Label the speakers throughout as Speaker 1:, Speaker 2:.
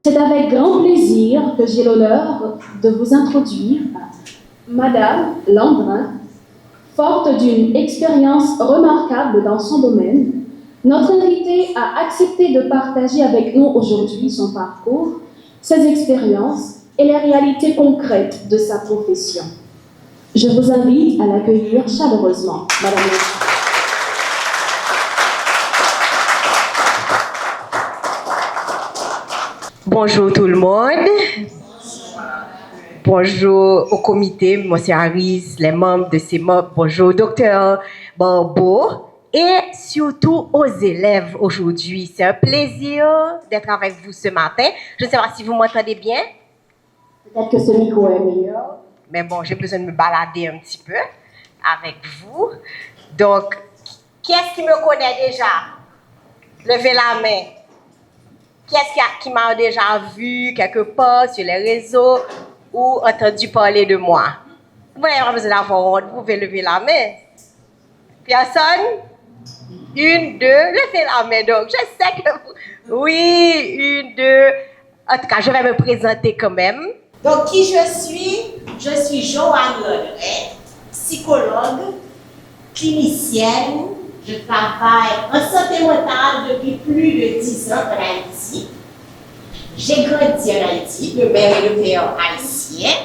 Speaker 1: C'est avec grand plaisir que j'ai l'honneur de vous introduire Madame Landrin. Forte d'une expérience remarquable dans son domaine, notre invitée a accepté de partager avec nous aujourd'hui son parcours, ses expériences et les réalités concrètes de sa profession. Je vous invite à l'accueillir chaleureusement, Madame Landrin.
Speaker 2: Bonjour tout le monde. Bonjour au comité, M. Harris, les membres de ces membres. Bonjour docteur Barbeau et surtout aux élèves aujourd'hui. C'est un plaisir d'être avec vous ce matin. Je ne sais pas si vous m'entendez bien.
Speaker 1: Peut-être que ce micro est meilleur.
Speaker 2: Mais bon, j'ai besoin de me balader un petit peu avec vous. Donc, qui est-ce qui me connaît déjà? Levez la main. Qui est-ce qui m'a déjà vu quelque part sur les réseaux ou entendu parler de moi? Vous n'avez pas besoin d'avoir honte, vous pouvez lever la main. Personne? Une, deux, levez la main. Donc, je sais que vous... Oui, une, deux. En tout cas, je vais me présenter quand même.
Speaker 3: Donc, qui je suis? Je suis Joanne Laudret, psychologue, clinicienne. Je travaille en santé mentale depuis plus de 10 ans en Haïti. J'ai grandi en Haïti, de mère et de père haïtiens.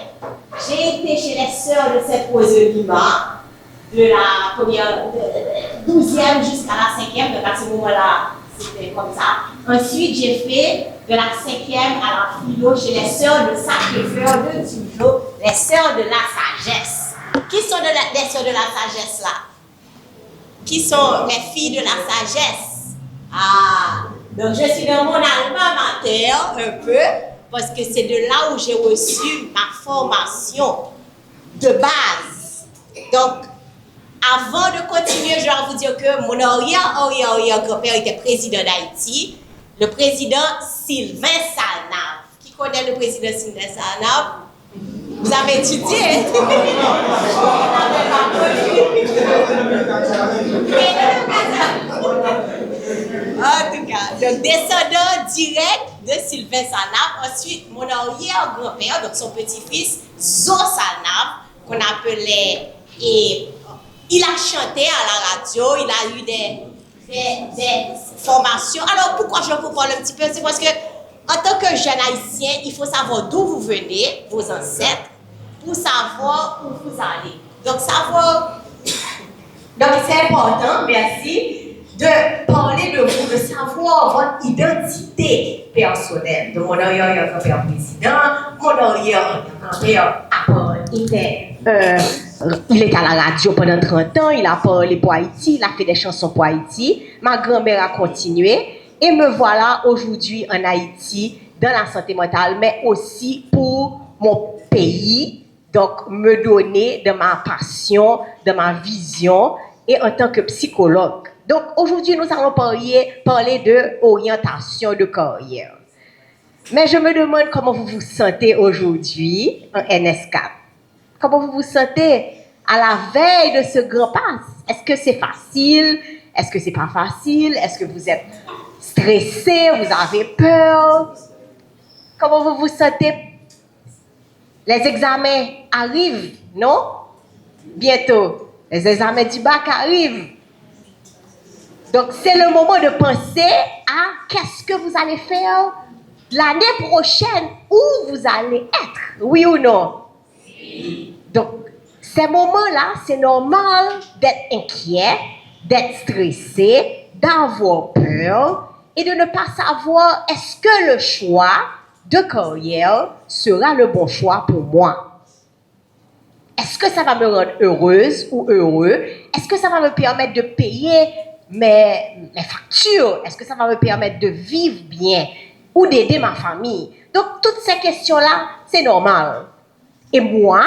Speaker 3: J'ai été chez les sœurs de Sainte-Rose-de-Lima, de la première, 12e jusqu'à la 5e, donc à ce moment-là, c'était comme ça. Ensuite, j'ai fait de la 5e à la philo chez les sœurs de Sacré-Cœur de Tujo, les sœurs de la sagesse. Qui sont les sœurs de la sagesse là? Qui sont les filles de la sagesse? Ah, donc je suis dans mon alma mater un peu, parce que c'est de là où j'ai reçu ma formation de base. Donc, avant de continuer, je dois vous dire que mon arrière-grand-père était président d'Haïti, le président Sylvain Salnave. Qui connaît le président Sylvain Salnave? Vous avez étudié? En tout cas, donc descendant direct de Sylvain Salnave. Ensuite, mon arrière-grand-père, donc son petit-fils, Zo Salnave, qu'on appelait, et il a chanté à la radio, il a eu des formations. Alors, pourquoi je vous parle un petit peu? C'est parce que, en tant que jeune haïtien, il faut savoir d'où vous venez, vos ancêtres, pour savoir où vous allez. Donc, savoir. Donc, c'est important, merci, de parler de vous, de savoir votre identité personnelle. Donc, mon arrière-grand-père président, mon arrière-grand-père il est à la radio pendant 30 ans, il a parlé pour Haïti, il a fait des chansons pour Haïti. Ma grand-mère a continué et me voilà aujourd'hui en Haïti, dans la santé mentale, mais aussi pour mon pays. Donc, me donner de ma passion, de ma vision et en tant que psychologue. Donc, aujourd'hui, nous allons parler de orientation de carrière. Mais je me demande comment vous vous sentez aujourd'hui en NS4. Comment vous vous sentez à la veille de ce grand pas? Est-ce que c'est facile? Est-ce que c'est pas facile? Est-ce que vous êtes stressé? Vous avez peur? Comment vous vous sentez? Les examens arrivent, non? Bientôt. Les examens du bac arrivent. Donc, c'est le moment de penser à qu'est-ce que vous allez faire l'année prochaine, où vous allez être, oui ou non? Oui. Donc, ces moments-là, c'est normal d'être inquiet, d'être stressé, d'avoir peur et de ne pas savoir est-ce que le choix de carrière sera le bon choix pour moi. Est-ce que ça va me rendre heureuse ou heureux? Est-ce que ça va me permettre de payer mes factures? Est-ce que ça va me permettre de vivre bien ou d'aider ma famille? Donc, toutes ces questions-là, c'est normal. Et moi,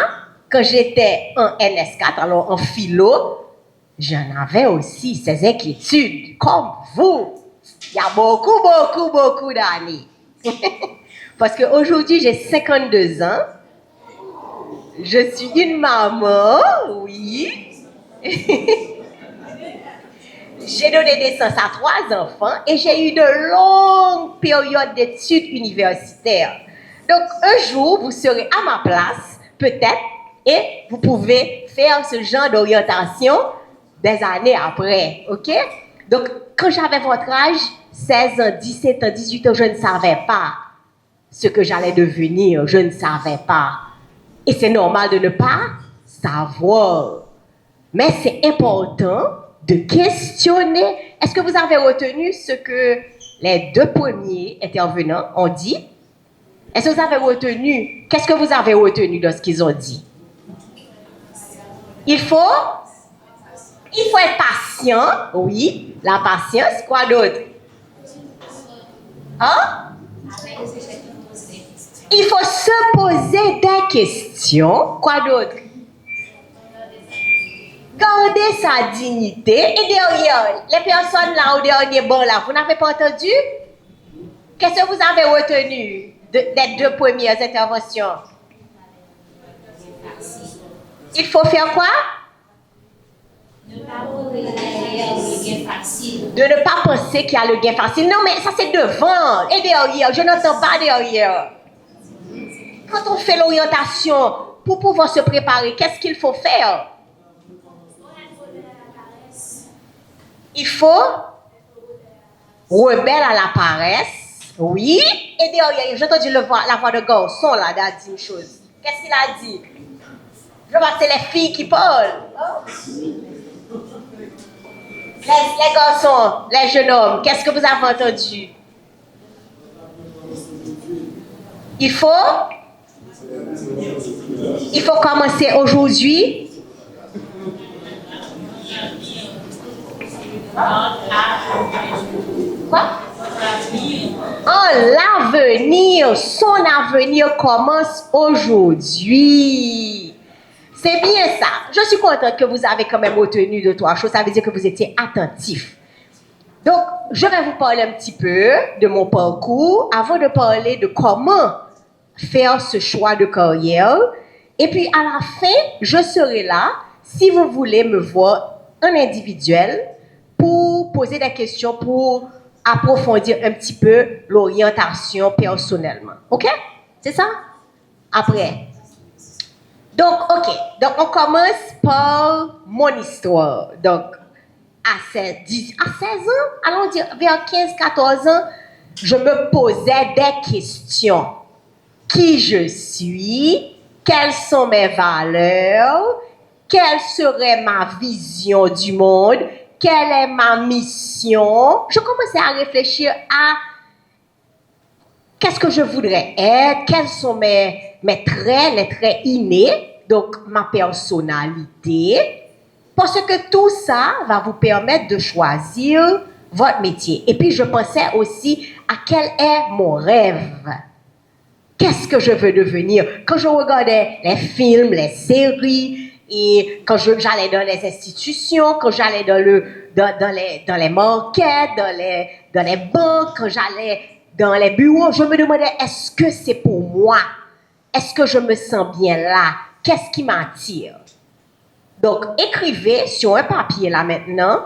Speaker 3: quand j'étais en NS4, alors en philo, j'en avais aussi ces inquiétudes, comme vous. Il y a beaucoup d'années. Parce qu'aujourd'hui, j'ai 52 ans. Je suis une maman, oui. j'ai donné naissance à 3 enfants et j'ai eu de longues périodes d'études universitaires. Donc, un jour, vous serez à ma place, peut-être, et vous pouvez faire ce genre d'orientation des années après, ok? Donc, quand j'avais votre âge, 16 ans, 17 ans, 18 ans, je ne savais pas ce que j'allais devenir, je ne savais pas. Et c'est normal de ne pas savoir. Mais c'est important de questionner. Est-ce que vous avez retenu ce que les 2 premiers intervenants ont dit? Est-ce que vous avez retenu? Qu'est-ce que vous avez retenu de ce qu'ils ont dit? Il faut être patient, oui, la patience. Quoi d'autre? Hein? Il faut se poser des questions. Quoi d'autre? Garder sa dignité. Et derrière, les personnes là au dernier banc là, vous n'avez pas entendu? Qu'est-ce que vous avez retenu des 2 premières interventions? Il faut faire quoi? De ne pas penser qu'il y a le gain facile. Non, mais ça c'est devant. Et derrière, je n'entends pas derrière. Quand on fait l'orientation pour pouvoir se préparer, qu'est-ce qu'il faut faire? Il faut rebelle à la paresse. Oui. Et derrière, j'ai entendu la voix de garçon là, il a dit une chose. Qu'est-ce qu'il a dit? Je vois que c'est les filles qui parlent. Les garçons, les jeunes hommes, qu'est-ce que vous avez entendu? Il faut commencer aujourd'hui. Quoi? L'avenir, son avenir commence aujourd'hui. C'est bien ça. Je suis contente que vous avez quand même retenu 2-3 choses. Ça veut dire que vous étiez attentifs. Donc, je vais vous parler un petit peu de mon parcours avant de parler de comment faire ce choix de carrière. Et puis, à la fin, je serai là, si vous voulez me voir en individuel, pour poser des questions, pour approfondir un petit peu l'orientation personnellement. OK? C'est ça? Après. Donc, OK. Donc, on commence par mon histoire. Donc, à 16 ans, allons dire vers 15-14 ans, je me posais des questions. Qui je suis? Quelles sont mes valeurs? Quelle serait ma vision du monde? Quelle est ma mission? Je commençais à réfléchir à qu'est-ce que je voudrais être, quels sont mes traits, les traits innés, donc ma personnalité, parce que tout ça va vous permettre de choisir votre métier. Et puis je pensais aussi à quel est mon rêve. Qu'est-ce que je veux devenir? Quand je regardais les films, les séries, et quand j'allais dans les institutions, quand j'allais dans les markets, dans les banques, quand j'allais dans les bureaux, je me demandais, est-ce que c'est pour moi? Est-ce que je me sens bien là? Qu'est-ce qui m'attire? Donc, écrivez sur un papier là maintenant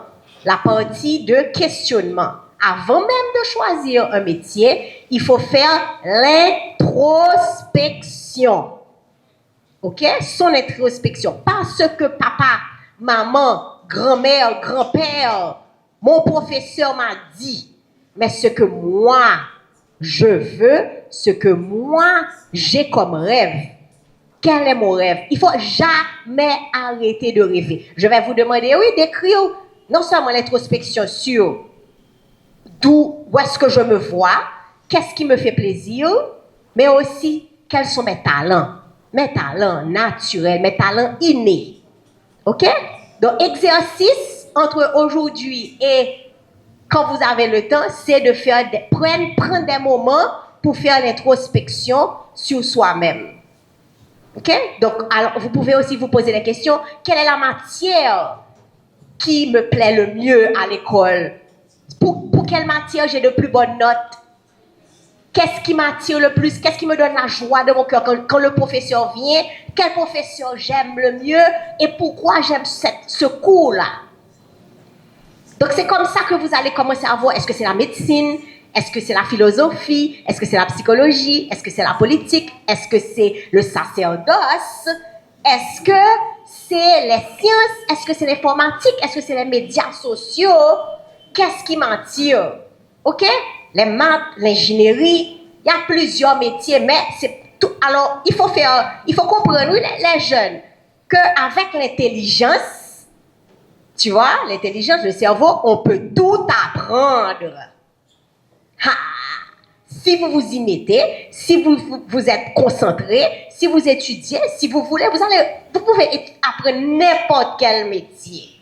Speaker 3: la partie de questionnement. Avant même de choisir un métier, il faut faire l'introspection. OK? Son introspection. Pas ce que papa, maman, grand-mère, grand-père, mon professeur m'a dit, mais ce que moi, je veux, ce que moi, j'ai comme rêve. Quel est mon rêve? Il ne faut jamais arrêter de rêver. Je vais vous demander, oui, d'écrire non seulement l'introspection sur où est-ce que je me vois, qu'est-ce qui me fait plaisir, mais aussi quels sont mes talents naturels, mes talents innés. OK? Donc, exercice entre aujourd'hui et quand vous avez le temps, c'est de prendre des moments pour faire l'introspection sur soi-même. OK? Donc, alors, vous pouvez aussi vous poser la question, quelle est la matière qui me plaît le mieux à l'école? Pour quelle matière j'ai de plus bonnes notes? Qu'est-ce qui m'attire le plus? Qu'est-ce qui me donne la joie de mon cœur quand le professeur vient? Quel professeur j'aime le mieux? Et pourquoi j'aime ce cours-là? Donc, c'est comme ça que vous allez commencer à voir, est-ce que c'est la médecine? Est-ce que c'est la philosophie? Est-ce que c'est la psychologie? Est-ce que c'est la politique? Est-ce que c'est le sacerdoce? Est-ce que c'est les sciences? Est-ce que c'est l'informatique? Est-ce que c'est les médias sociaux? Qu'est-ce qui m'attire? OK? Les maths, l'ingénierie, il y a plusieurs métiers, mais c'est tout. Alors, il faut comprendre, oui, les jeunes, qu'avec l'intelligence, tu vois, l'intelligence, le cerveau, on peut tout apprendre. Ha! Si vous vous y mettez, si vous êtes concentré, si vous étudiez, si vous voulez, vous pouvez apprendre n'importe quel métier.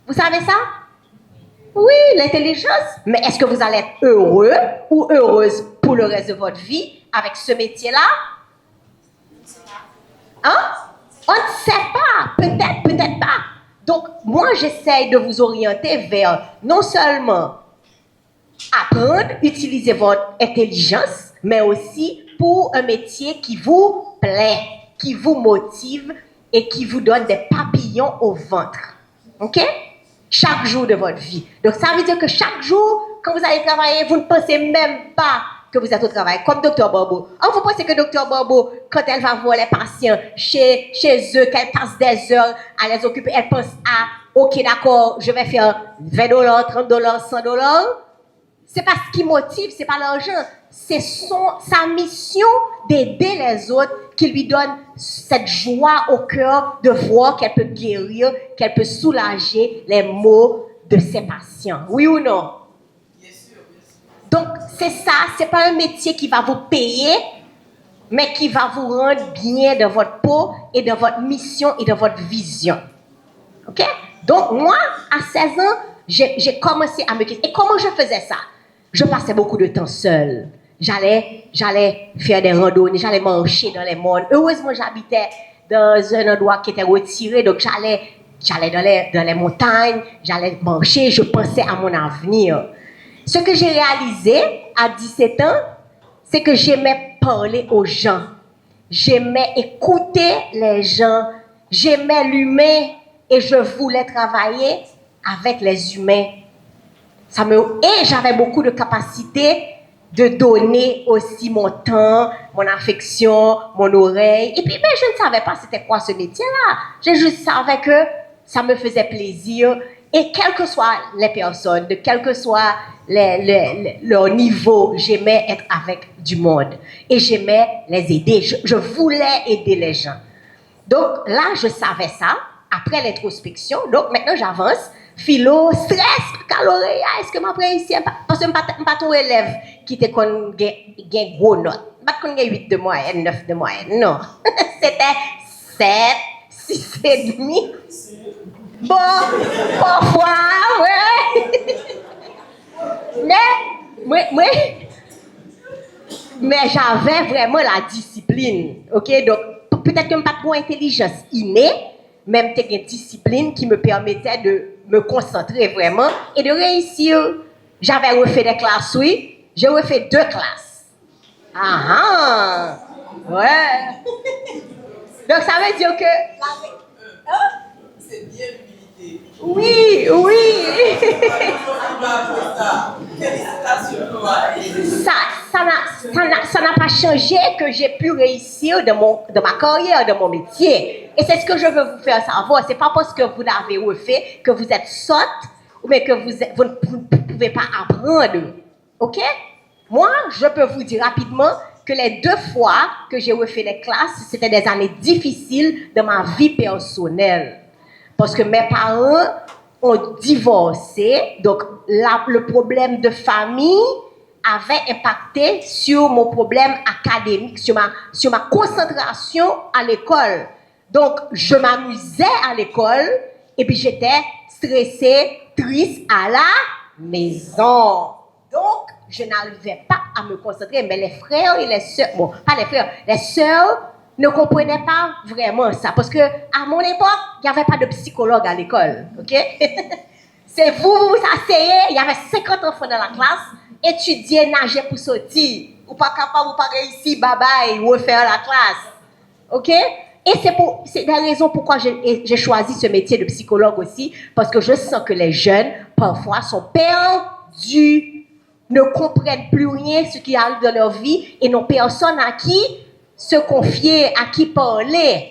Speaker 3: Vous savez ça? Oui, l'intelligence. Mais est-ce que vous allez être heureux ou heureuse pour le reste de votre vie avec ce métier-là? Hein? On ne sait pas. Peut-être, peut-être pas. Donc, moi, j'essaye de vous orienter vers non seulement apprendre, utiliser votre intelligence, mais aussi pour un métier qui vous plaît, qui vous motive et qui vous donne des papillons au ventre. OK? Chaque jour de votre vie. Donc, ça veut dire que chaque jour, quand vous allez travailler, vous ne pensez même pas que vous êtes au travail, comme Dr. Barbeau. Vous pensez que Dr. Barbeau, quand elle va voir les patients chez eux, qu'elle passe des heures à les occuper, elle pense OK, d'accord, je vais faire $20, $30, $100. C'est pas ce qui motive, c'est pas l'argent. C'est sa mission d'aider les autres qui lui donne cette joie au cœur de voir qu'elle peut guérir, qu'elle peut soulager les maux de ses patients. Oui ou non? Bien sûr, bien sûr. Donc, c'est ça. C'est pas un métier qui va vous payer, mais qui va vous rendre bien dans votre peau et dans votre mission et dans votre vision. OK? Donc, moi, à 16 ans, j'ai commencé à me questionner. Et comment je faisais ça? Je passais beaucoup de temps seule. J'allais faire des randonnées, j'allais marcher dans les mondes. Heureusement, j'habitais dans un endroit qui était retiré, donc j'allais dans les montagnes, j'allais marcher, je pensais à mon avenir. Ce que j'ai réalisé à 17 ans, c'est que j'aimais parler aux gens. J'aimais écouter les gens. J'aimais l'humain et je voulais travailler avec les humains. Et j'avais beaucoup de capacité de donner aussi mon temps, mon affection, mon oreille. Et puis, je ne savais pas c'était quoi ce métier-là. Je juste savais que ça me faisait plaisir. Et quelles que soient les personnes, de quel que soit leur niveau, j'aimais être avec du monde. Et j'aimais les aider. Je voulais aider les gens. Donc là, je savais ça, après l'introspection. Donc maintenant, j'avance. Philo, stress, calories, est-ce que je vais réussir? Parce que je ne suis pas ton élève qui te connaît une gros note. Je ne connais pas 8 de moyenne, 9 de moyenne, non. C'était 7, 6 et demi. Bon, parfois, ouais. Mais j'avais vraiment la discipline, ok? Donc, peut-être que je n'ai pas trop intelligence innée, même j'ai une discipline qui me permettait de me concentrer vraiment et de réussir. J'avais refait des classes, oui. J'ai refait 2 classes. Ouais. Donc, ça veut dire que...
Speaker 4: C'est bien l'humilité.
Speaker 3: Oui. Ça n'a pas changé que j'ai pu réussir dans ma carrière, dans mon métier. Et c'est ce que je veux vous faire savoir. C'est pas parce que vous l'avez refait que vous êtes sotte ou bien que vous ne pouvez pas apprendre. OK? Moi, je peux vous dire rapidement que les 2 fois que j'ai refait les classes, c'était des années difficiles dans ma vie personnelle. Parce que mes parents ont divorcé, donc le problème de famille avait impacté sur mon problème académique, sur ma concentration à l'école. Donc, je m'amusais à l'école et puis j'étais stressée, triste à la maison. Donc, je n'arrivais pas à me concentrer, mais les frères et les sœurs, bon, pas les frères, les sœurs ne comprenaient pas vraiment ça. Parce que à mon époque, il n'y avait pas de psychologue à l'école, ok? C'est vous asseyez, il y avait 50 enfants dans la classe, étudier, nager pour sortir. Ou pas capable, ou pas réussir, bye bye, ou refaire la classe. Ok? Et c'est la raison pourquoi j'ai choisi ce métier de psychologue aussi, parce que je sens que les jeunes, parfois, sont perdus, ne comprennent plus rien ce qui arrive dans leur vie et n'ont personne à qui se confier, à qui parler.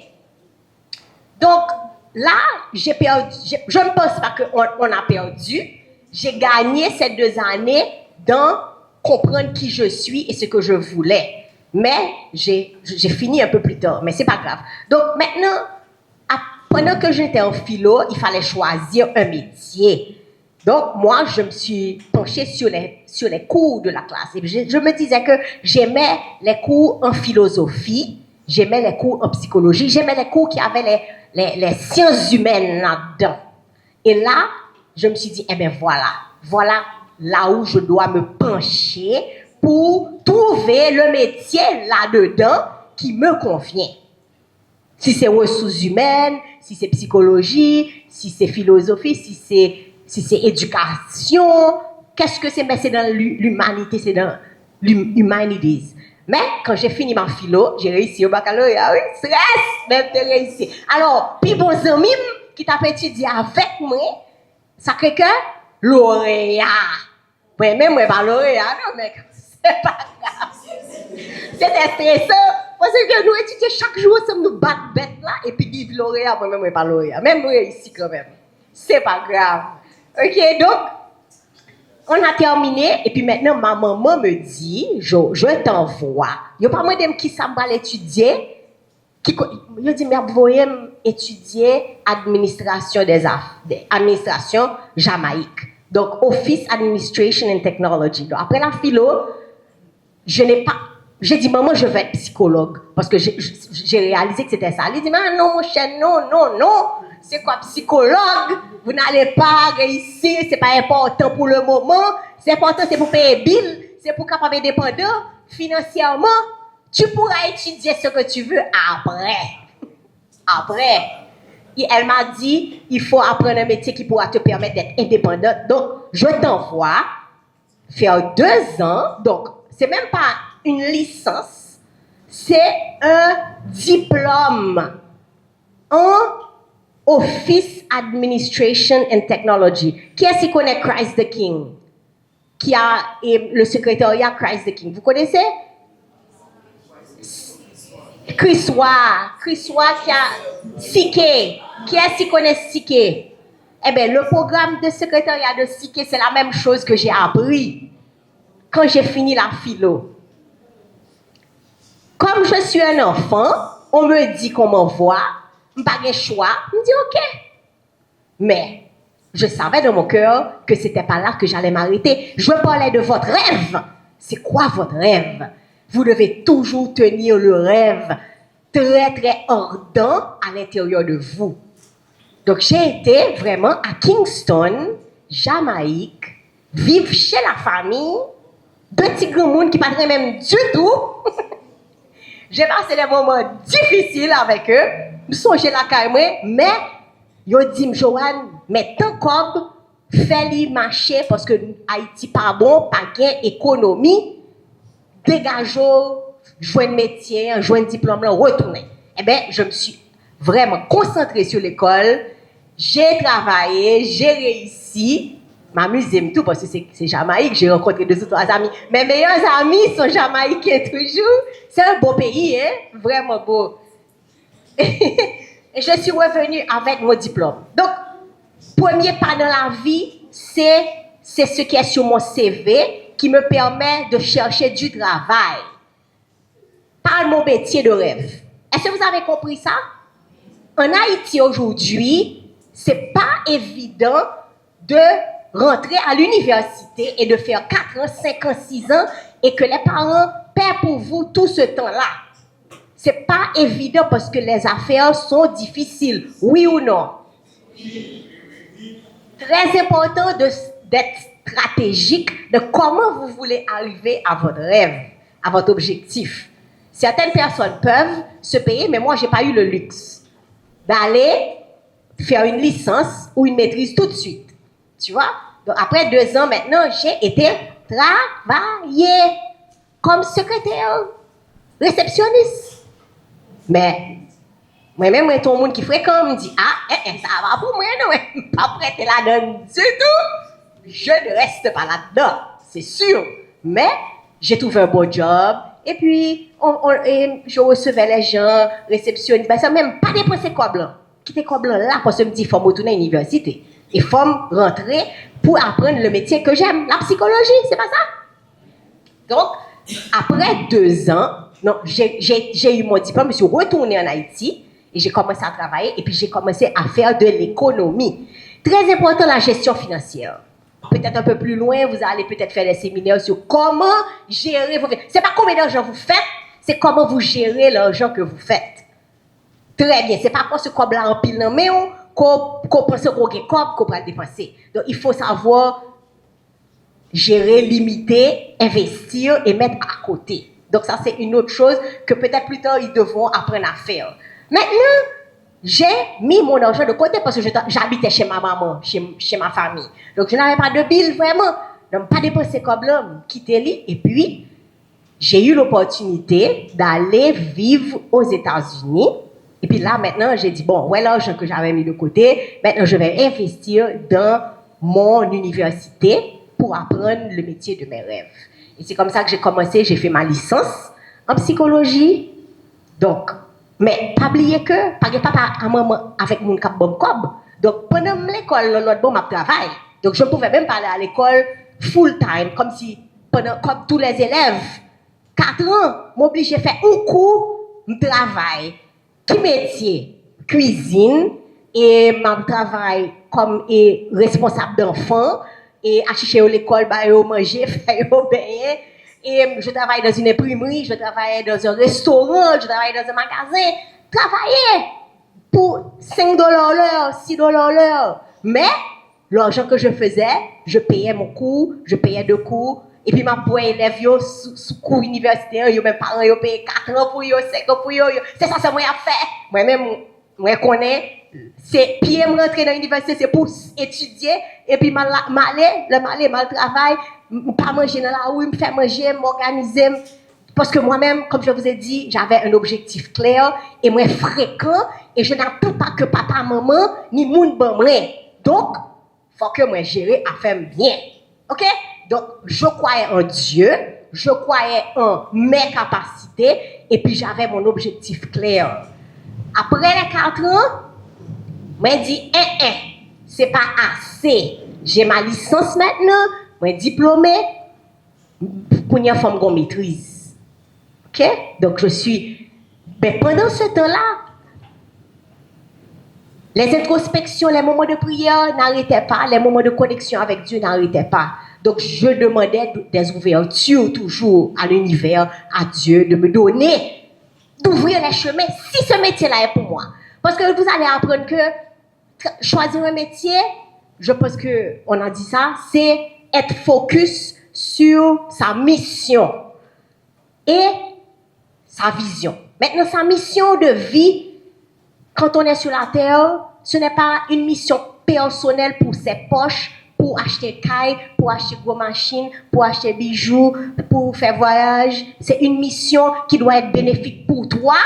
Speaker 3: Donc, là, j'ai perdu, je ne pense pas qu'on a perdu. J'ai gagné ces 2 années dans comprendre qui je suis et ce que je voulais. Mais j'ai fini un peu plus tard, mais c'est pas grave. Donc maintenant, pendant que j'étais en philo, il fallait choisir un métier. Donc moi, je me suis penchée sur les cours de la classe. Et je me disais que j'aimais les cours en philosophie, j'aimais les cours en psychologie, j'aimais les cours qui avaient les sciences humaines là-dedans. Et là, je me suis dit, eh bien voilà là où je dois me pencher pour trouver le métier là-dedans qui me convient. Si c'est ressources humaines, si c'est psychologie, si c'est philosophie, si c'est éducation, qu'est-ce que c'est? Mais c'est dans l'humanité, c'est dans l'humanities. Mais quand j'ai fini ma philo, j'ai réussi au baccalauréat, oui, stress, même de réussir. Alors, puis bon amis qui t'a étudié avec moi, sacré que lauréat. Ouais, même moi pas lauréat, non mec. C'est pas grave. C'était stressant parce que nous étudions chaque jour, ça nous bat bête là, et puis dire lauréat, moi-même, pas lauréat. Même moi ici quand même. C'est pas grave. Ok, donc, on a terminé, et puis maintenant, ma maman me dit, je t'envoie. Il n'y a pas moi qui ça va l'étudier. Je dis, mais vous voyez étudier administration administration Jamaïque. Donc, Office Administration and Technology. Donc, après la philo, j'ai dit, maman, je vais être psychologue. Parce que j'ai réalisé que c'était ça. Elle dit, mais non, mon cher, non. C'est quoi psychologue? Vous n'allez pas réussir, c'est pas important pour le moment. C'est important, c'est pour payer bill, c'est pour capable être dépendant financièrement. Tu pourras étudier ce que tu veux après. Et elle m'a dit, il faut apprendre un métier qui pourra te permettre d'être indépendante. Donc, je t'envoie faire 2 ans. Donc, c'est même pas une licence, c'est un diplôme en Office Administration and Technology. Qui est-ce qui connaît Christ the King? Qui a le secrétariat Christ the King? Vous connaissez? Chris Roy qui a Siké. Qui est-ce qui connaît Siké? Eh bien, le programme de secrétariat de Siké, c'est la même chose que j'ai appris quand j'ai fini la philo. Comme je suis un enfant, on me dit qu'on m'envoie, je n'ai pas de choix, je me dis OK. Mais je savais dans mon cœur que ce n'était pas là que j'allais m'arrêter. Je parlais de votre rêve. C'est quoi votre rêve? Vous devez toujours tenir le rêve très, très ardent à l'intérieur de vous. Donc, j'ai été vraiment à Kingston, Jamaïque, vivre chez la famille, petit grand monde qui ne parlait même du tout. J'ai passé des moments difficiles avec eux. Nous sommes chez la caille, mais ils dit, Joanne, mais tant comme fais-le marcher parce que Haïti pas bon, pas gain, économie, dégageons, joindre métier, joindre diplôme, retourner. Eh bien, je me suis vraiment concentrée sur l'école. J'ai travaillé, j'ai réussi. M'amuser tout parce que c'est Jamaïque, j'ai rencontré 2 ou 3 amis. Mes meilleurs amis sont jamaïcains toujours. C'est un beau pays, hein? Vraiment beau. Et je suis revenue avec mon diplôme. Donc, premier pas dans la vie, c'est ce qui est sur mon CV qui me permet de chercher du travail. Par mon métier de rêve. Est-ce que vous avez compris ça? En Haïti aujourd'hui, c'est pas évident de rentrer à l'université et de faire 4 ans, 5 ans, 6 ans et que les parents paient pour vous tout ce temps-là. C'est pas évident parce que les affaires sont difficiles, oui ou non? Très important d'être stratégique de comment vous voulez arriver à votre rêve, à votre objectif. Certaines personnes peuvent se payer, mais moi, j'ai pas eu le luxe d'aller faire une licence ou une maîtrise tout de suite. Tu vois? Donc, après 2 ans maintenant, j'ai été travailler comme secrétaire, réceptionniste. Mais Moi-même, moi, tout le monde qui fréquente me dit, ça va pour moi, non, je ne pas prêter là-dedans du tout. Je ne reste pas là-dedans, c'est sûr. Mais j'ai trouvé un bon job, et puis et je recevais les gens, réceptionniste, ben ça même pas dépenser quoi blanc. Quitter quoi blanc là, parce que je me dis, il faut retourner à l'université. Il faut rentrer pour apprendre le métier que j'aime, la psychologie, c'est pas ça? Donc, après 2 ans, non, j'ai eu mon diplôme, je suis retournée en Haïti, et j'ai commencé à travailler, et puis j'ai commencé à faire de l'économie. Très important, la gestion financière. Peut-être un peu plus loin, vous allez peut-être faire des séminaires sur comment gérer vos... C'est pas combien d'argent vous faites, c'est comment vous gérez l'argent que vous faites. Très bien, c'est pas parce que comme là en pile dans mais qu'on pense qu'on gagne qu'on va dépenser. Donc il faut savoir gérer, limiter, investir et mettre à côté. Donc ça c'est une autre chose que peut-être plus tard ils devront apprendre à faire. Maintenant, j'ai mis mon argent de côté parce que j'habitais chez ma maman, chez ma famille. Donc je n'avais pas de bill vraiment. Donc pas dépenser comme l'homme, quitter lui. Et puis, j'ai eu l'opportunité d'aller vivre aux États-Unis. Et puis là, maintenant, j'ai dit, bon, ouais, l'argent que j'avais mis de côté, maintenant je vais investir dans mon université pour apprendre le métier de mes rêves. Et c'est comme ça que j'ai commencé, j'ai fait ma licence en psychologie. Donc, mais pas oublier que, par exemple, papa à maman avec mon cap bon cob. Donc, pendant l'école, l'autre bon, je travaille. Donc, je ne pouvais même pas aller à l'école full time, comme tous les élèves. 4 ans, m'oblige à faire un cours, je travaille. Qui métier? Cuisine. Et je travaille comme responsable d'enfants. Et à chercher à l'école, manger, faire baigner. Et je travaille dans une imprimerie, je travaille dans un restaurant, je travaille dans un magasin. Travailler pour $5 l'heure, $6 l'heure. Mais l'argent que je faisais, je payais mon cours, je payais 2 cours. Et puis ma pour élève sous cours universitaire, mes parents yo payé 4 ans pour eux, 5 ans pour eux. C'est ça que moi j'ai fait. Moi-même, moi connais. C'est pied me rentrer dans l'université, c'est pour étudier. Et puis mal travail, pas manger dans la rue, me faire manger, m'organiser. Parce que moi-même, comme je vous ai dit, j'avais un objectif clair et moi fréquent. Et je n'attends pas que papa, maman, ni moun ban moi. Donc, il faut que moi gère à faire bien. Ok? Donc, je croyais en Dieu, je croyais en mes capacités, et puis j'avais mon objectif clair. Après les 4 ans, moi dit, c'est pas assez. J'ai ma licence maintenant, moi diplômé, pour une femme qu'on maîtrise. Ok? Donc je suis. Mais pendant ce temps-là, les introspections, les moments de prière n'arrêtaient pas, les moments de connexion avec Dieu n'arrêtaient pas. Donc je demandais des ouvertures toujours à l'univers, à Dieu, de me donner, d'ouvrir les chemins, si ce métier-là est pour moi. Parce que vous allez apprendre que choisir un métier, je pense qu'on a dit ça, c'est être focus sur sa mission et sa vision. Maintenant, sa mission de vie, quand on est sur la terre, ce n'est pas une mission personnelle pour ses poches, pour acheter caille, pour acheter gros machines, pour acheter bijoux, pour faire voyage. C'est une mission qui doit être bénéfique pour toi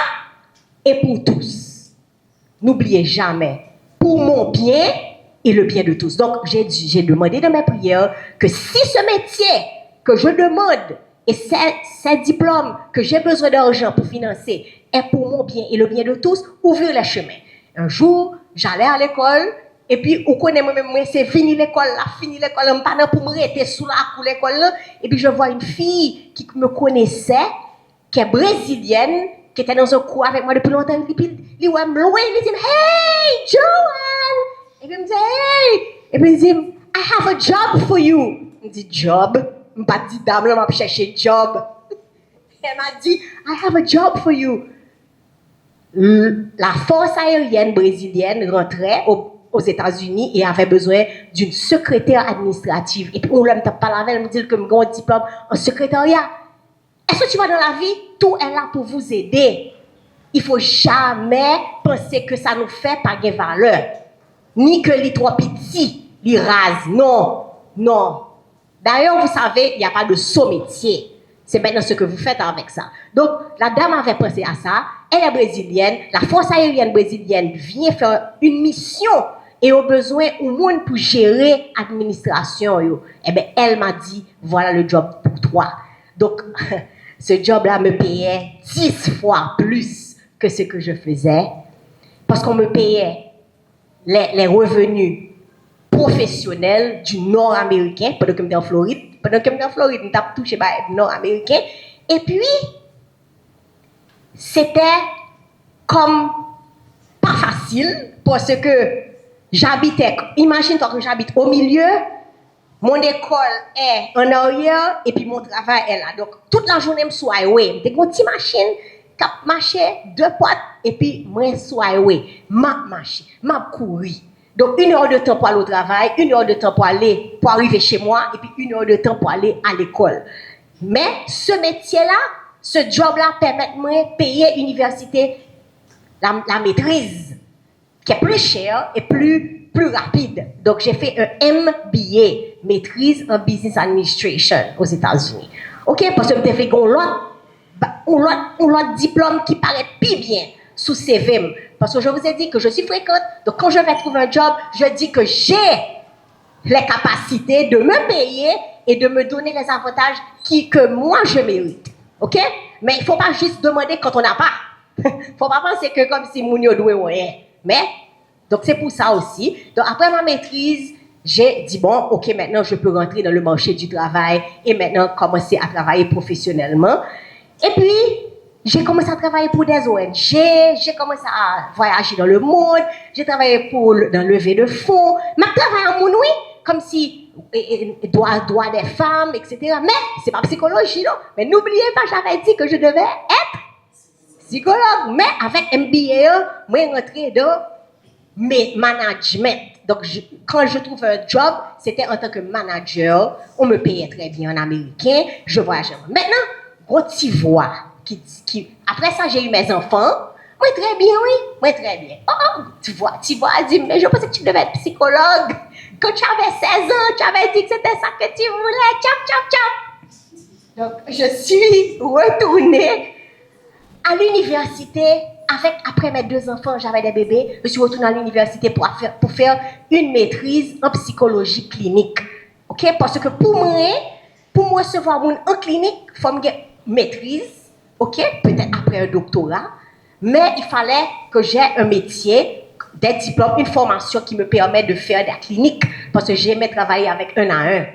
Speaker 3: et pour tous. N'oubliez jamais, pour mon bien et le bien de tous. Donc, j'ai demandé dans mes prières que si ce métier que je demande et ces diplômes que j'ai besoin d'argent pour financer est pour mon bien et le bien de tous, ouvrir les chemins. Un jour, j'allais à l'école et puis, vous connaissez moi-même, c'est fini l'école, je ne pas pour me rester sous la cour l'école là. Et puis, je vois une fille qui me connaissait, qui est brésilienne, qui était dans un cours avec moi depuis longtemps. Et puis, il me loin, il me dit, hey, Joanne! Et puis, il me dit, hey! Et puis, il me dit, I have a job for you. Il me dit, job? Je ne pas dit, dame, là, je vais chercher job. Elle m'a dit, I have a job for you. La force aérienne brésilienne rentrait aux États-Unis et avait besoin d'une secrétaire administrative. Et puis, on ne m'a pas lavé, elle me dit que j'ai un diplôme en secrétariat. Est-ce que tu vois dans la vie, tout est là pour vous aider. Il ne faut jamais penser que ça nous fait pas de valeur. Ni que les trois petits, les rases. Non, non. D'ailleurs, vous savez, il n'y a pas de saut métier. C'est maintenant ce que vous faites avec ça. Donc, la dame avait pensé à ça. Elle est brésilienne. La force aérienne brésilienne vient faire une mission et au besoin au monde pour gérer l'administration. Eh bien, elle m'a dit, voilà le job pour toi. Donc, ce job-là me payait 10 fois plus que ce que je faisais parce qu'on me payait les revenus professionnels du Nord-Américain pendant que j'étais en Floride. Pendant que j'étais en Floride, je touché par le Nord-Américain. Et puis, c'était comme pas facile parce que j'habitais, imagine-toi que j'habite au milieu, mon école est en arrière et puis mon travail est là. Donc, toute la journée, je suis à highway. J'ai une petite machine qui marche deux potes et puis moi, je suis à highway. Je marche, je cours. Donc, 1 heure de temps pour aller au travail, 1 heure de temps pour arriver chez moi et puis 1 heure de temps pour aller à l'école. Mais ce métier-là, ce job-là permet de me payer l'université, la maîtrise, qui est plus chère et plus rapide. Donc, j'ai fait un MBA, maîtrise en business administration aux États-Unis. OK? Parce que j'ai fait un autre diplôme qui paraît plus bien sous CV. Parce que je vous ai dit que je suis fréquente. Donc, quand je vais trouver un job, je dis que j'ai les capacités de me payer et de me donner les avantages que moi, je mérite. OK? Mais il ne faut pas juste demander quand on n'a pas. Il ne faut pas penser que comme si Mounio doué rien. Mais, donc c'est pour ça aussi. Donc après ma maîtrise, j'ai dit bon, ok, maintenant je peux rentrer dans le marché du travail et maintenant commencer à travailler professionnellement. Et puis, j'ai commencé à travailler pour des ONG, j'ai commencé à voyager dans le monde, j'ai travaillé dans le levée de fonds, je travaille en mon oui, comme si droit des femmes, etc. Mais c'est pas psychologie, non. Mais n'oubliez pas, j'avais dit que je devais être psychologue, mais avec MBA, moi, je rentré dans management. Donc, quand je trouve un job, c'était en tant que manager. On me payait très bien en américain. Je voyageais. Maintenant, gros petit voix après ça, j'ai eu mes enfants. Moi, très bien, oui. Moi, très bien. Oh, tu vois, elle dit, mais je pensais que tu devais être psychologue. Quand tu avais 16 ans, tu avais dit que c'était ça que tu voulais. Tchap. Donc, je suis retournée à l'université, après mes 2 enfants, j'avais des bébés, je suis retournée à l'université pour faire une maîtrise en psychologie clinique. OK? Parce que pour me recevoir en clinique, il faut me faire maîtrise, OK? Peut-être après un doctorat, mais il fallait que j'ai un métier, des diplômes, une formation qui me permet de faire des cliniques, parce que j'aimais travailler avec 1 à 1,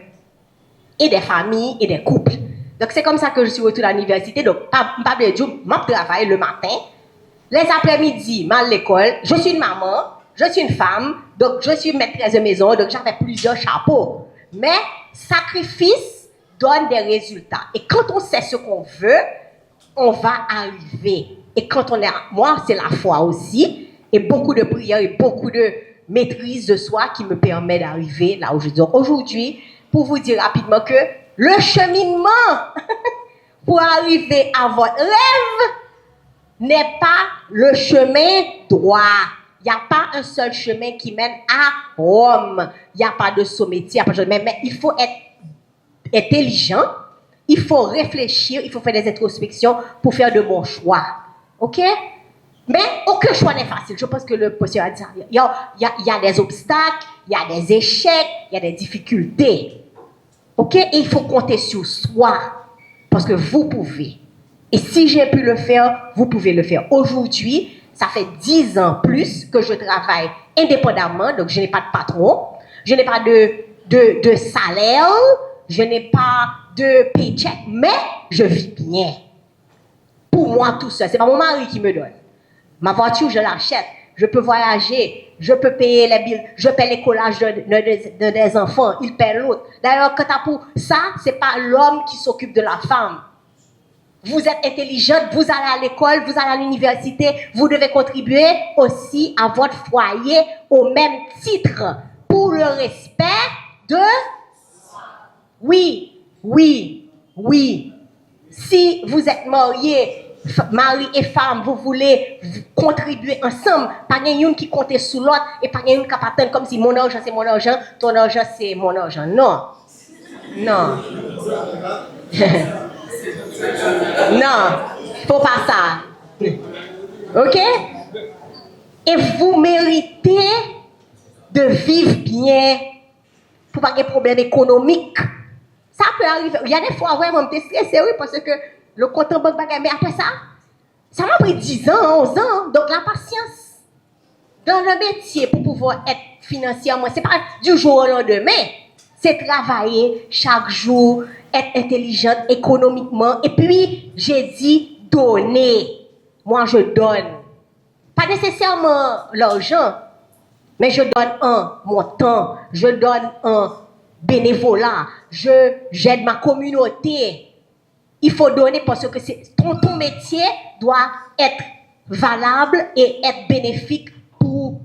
Speaker 3: et des familles et des couples. Donc, c'est comme ça que je suis retournée à l'université. Donc, pas de job, je travaille le matin. Les après-midi, je vais à l'école. Je suis une maman, je suis une femme, donc je suis maîtresse de maison, donc j'avais plusieurs chapeaux. Mais, sacrifice donne des résultats. Et quand on sait ce qu'on veut, on va arriver. Et quand on est... Moi, c'est la foi aussi, et beaucoup de prières et beaucoup de maîtrise de soi qui me permet d'arriver là où je dis. Donc, aujourd'hui, pour vous dire rapidement que le cheminement pour arriver à votre rêve n'est pas le chemin droit. Il n'y a pas un seul chemin qui mène à Rome. Il n'y a pas de sommetier. Mais il faut être intelligent, il faut réfléchir, il faut faire des introspections pour faire de bons choix. OK? Mais aucun choix n'est facile. Je pense que le pasteur a dit ça. Il y a des obstacles, il y a des échecs, il y a des difficultés. OK? Et il faut compter sur soi. Parce que vous pouvez. Et si j'ai pu le faire, vous pouvez le faire. Aujourd'hui, ça fait 10 ans plus que je travaille indépendamment. Donc, je n'ai pas de patron. Je n'ai pas de salaire. Je n'ai pas de paycheck. Mais je vis bien. Pour moi, tout seul. Ce n'est pas mon mari qui me donne. Ma voiture, je l'achète. Je peux voyager, je peux payer les billes, je paie les collages de des enfants, ils paient l'autre. D'ailleurs, quand t'as pour ça, c'est pas l'homme qui s'occupe de la femme. Vous êtes intelligente, vous allez à l'école, vous allez à l'université, vous devez contribuer aussi à votre foyer au même titre pour le respect de... Oui. Si vous êtes mariés, mari et femme, vous voulez contribuer ensemble, pas une qui compte sur l'autre et pas une qui attend comme si mon argent c'est mon argent, ton argent c'est mon argent. Non. Non, faut pas ça. OK? Et vous méritez de vivre bien pour pas de problème économique. Ça peut arriver. Il y a des fois, vraiment, je suis stressé, oui, parce que le compte en banque, mais après ça m'a pris 10 ans, 11 ans. Donc, la patience dans le métier pour pouvoir être financièrement, c'est pas du jour au lendemain. C'est travailler chaque jour, être intelligente économiquement. Et puis, j'ai dit donner. Moi, je donne. Pas nécessairement l'argent, mais je donne mon temps, je donne un bénévolat, j'aide ma communauté. Il faut donner parce que ton métier doit être valable et être bénéfique pour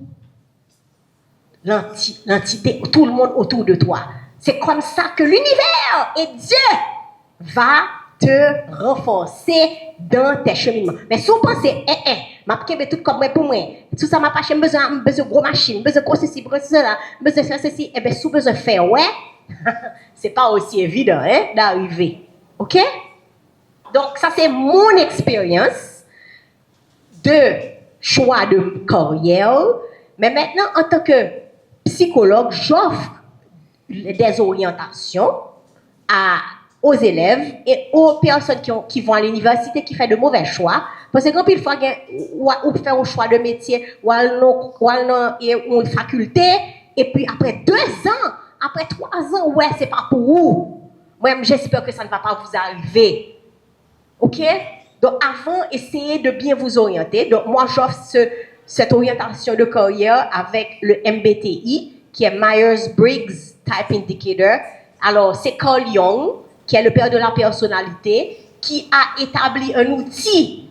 Speaker 3: l'entité, tout le monde autour de toi. C'est comme ça que l'univers et Dieu va te renforcer dans tes cheminements. Mais si vous pensez, ma pkebe tout comme moi pour moi, tout ça m'a pas j'ai besoin de gros machines, besoin de gros ceci, besoin de cela, besoin de faire ceci, et bien si vous besoin de faire, ouais, c'est pas aussi évident d'arriver. OK? Donc, ça, c'est mon expérience de choix de carrière. Mais maintenant, en tant que psychologue, j'offre des orientations aux élèves et aux personnes qui vont à l'université qui font de mauvais choix. Parce que quand il faut faire un choix de métier ou une faculté, et puis après 2 ans, après 3 ans, ouais, c'est pas pour vous. Moi, j'espère que ça ne va pas vous arriver. OK? Donc, avant, essayez de bien vous orienter. Donc, moi, j'offre cette orientation de carrière avec le MBTI, qui est Myers-Briggs Type Indicator. Alors, c'est Carl Jung, qui est le père de la personnalité, qui a établi un outil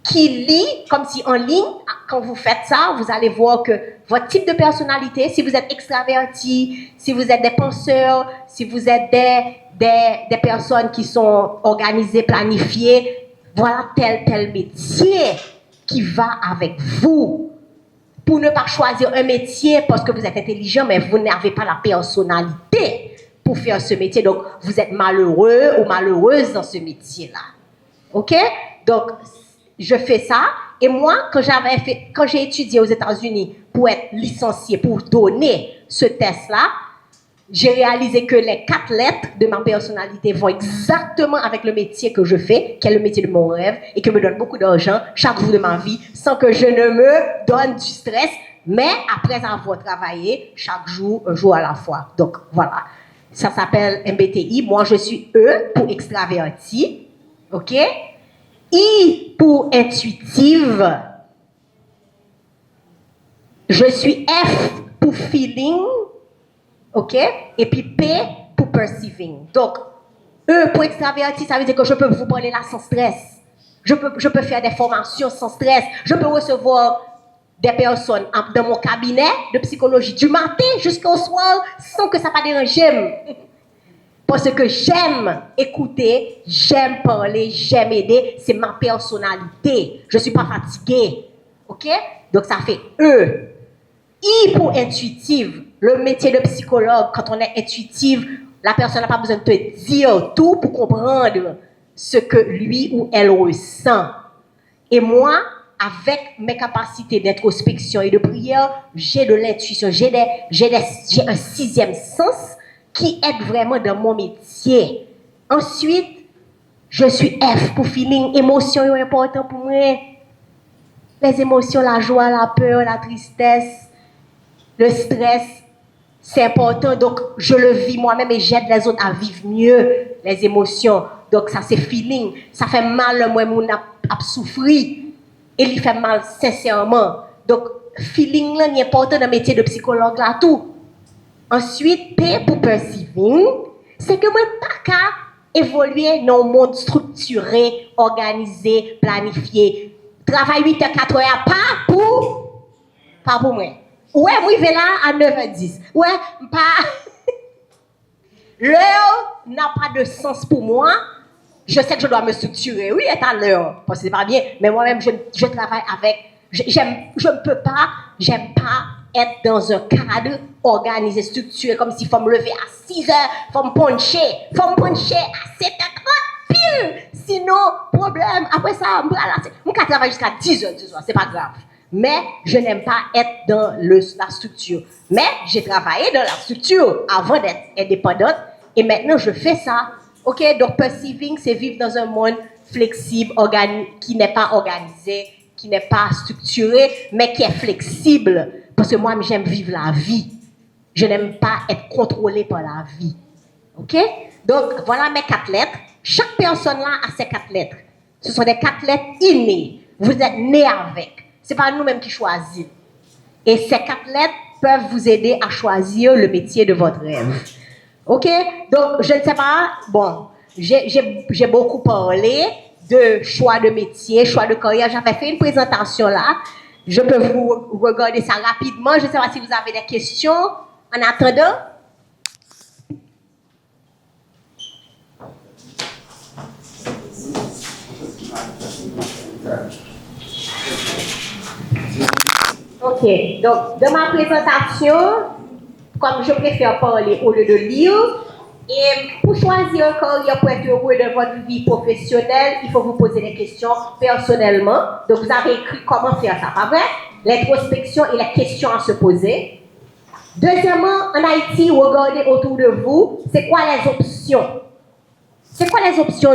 Speaker 3: qui lit, comme si en ligne, quand vous faites ça, vous allez voir que votre type de personnalité, si vous êtes extraverti, si vous êtes des penseurs, si vous êtes des personnes qui sont organisées, planifiées, voilà tel métier qui va avec vous. Pour ne pas choisir un métier parce que vous êtes intelligent, mais vous n'avez pas la personnalité pour faire ce métier. Donc, vous êtes malheureux ou malheureuse dans ce métier-là. OK? Donc, je fais ça. Et moi, quand j'ai étudié aux États-Unis pour être licenciée, pour donner ce test-là, j'ai réalisé que les 4 lettres de ma personnalité vont exactement avec le métier que je fais, qui est le métier de mon rêve, et qui me donne beaucoup d'argent chaque jour de ma vie, sans que je ne me donne du stress, mais après avoir travaillé chaque jour, un jour à la fois. Donc, voilà. Ça s'appelle MBTI. Moi, je suis E pour extraverti. OK? I pour intuitive. Je suis F pour feeling. OK? Et puis P pour perceiving. Donc, E pour extraverti, ça veut dire que je peux vous parler là sans stress. Je peux faire des formations sans stress. Je peux recevoir des personnes dans mon cabinet de psychologie du matin jusqu'au soir sans que ça ne dérange. Parce que j'aime écouter, j'aime parler, j'aime aider. C'est ma personnalité. Je ne suis pas fatiguée. OK? Donc, ça fait E. I pour intuitive. Le métier de psychologue, quand on est intuitive, la personne n'a pas besoin de te dire tout pour comprendre ce que lui ou elle ressent. Et moi, avec mes capacités d'introspection et de prière, j'ai de l'intuition, j'ai un 6e sens qui aide vraiment dans mon métier. Ensuite, je suis F pour feeling, émotion est important pour moi. Les émotions, la joie, la peur, la tristesse, le stress, c'est important. Donc, je le vis moi-même et j'aide les autres à vivre mieux les émotions. Donc, ça, c'est feeling. Ça fait mal, moi, mon a souffert. Et il fait mal sincèrement. Donc, feeling, là, est important dans le métier de psychologue, là, tout. Ensuite, P pour perceiving, c'est que moi, pas qu'à évoluer dans un monde structuré, organisé, planifié. Travail 8 h 4 h pas pour moi. Ouais, moi, je vais là à 9h10. Ouais, pas. L'heure n'a pas de sens pour moi. Je sais que je dois me structurer. Oui, être à l'heure, parce que c'est pas bien. Mais moi-même, je travaille avec. J'aime pas être dans un cadre organisé, structuré, comme s'il faut me lever à 6h, faut me puncher à 7h30 pile. Sinon, problème, après ça, je vais travailler jusqu'à 10 heures du soir, c'est pas grave. Mais je n'aime pas être dans la structure. Mais j'ai travaillé dans la structure avant d'être indépendante et maintenant je fais ça. Ok, donc perceiving, c'est vivre dans un monde flexible, qui n'est pas organisé, qui n'est pas structuré, mais qui est flexible. Parce que moi, j'aime vivre la vie. Je n'aime pas être contrôlé par la vie. Ok? Donc, voilà mes 4 lettres. Chaque personne là a ses 4 lettres. Ce sont des 4 lettres innées. Vous êtes nés avec. Ce n'est pas nous-mêmes qui choisissons. Et ces 4 lettres peuvent vous aider à choisir le métier de votre rêve. Ok? Donc, je ne sais pas. Bon, j'ai beaucoup parlé de choix de métier, choix de carrière. J'avais fait une présentation là. Je peux vous regarder ça rapidement. Je ne sais pas si vous avez des questions en attendant. Ok, donc dans ma présentation, comme je préfère parler au lieu de lire, et pour choisir un carrière pour être heureux dans votre vie professionnelle, il faut vous poser des questions personnellement. Donc vous avez écrit comment faire ça, pas vrai? L'introspection et les questions à se poser. Deuxièmement, en Haïti, regardez autour de vous, c'est quoi les options? C'est quoi les options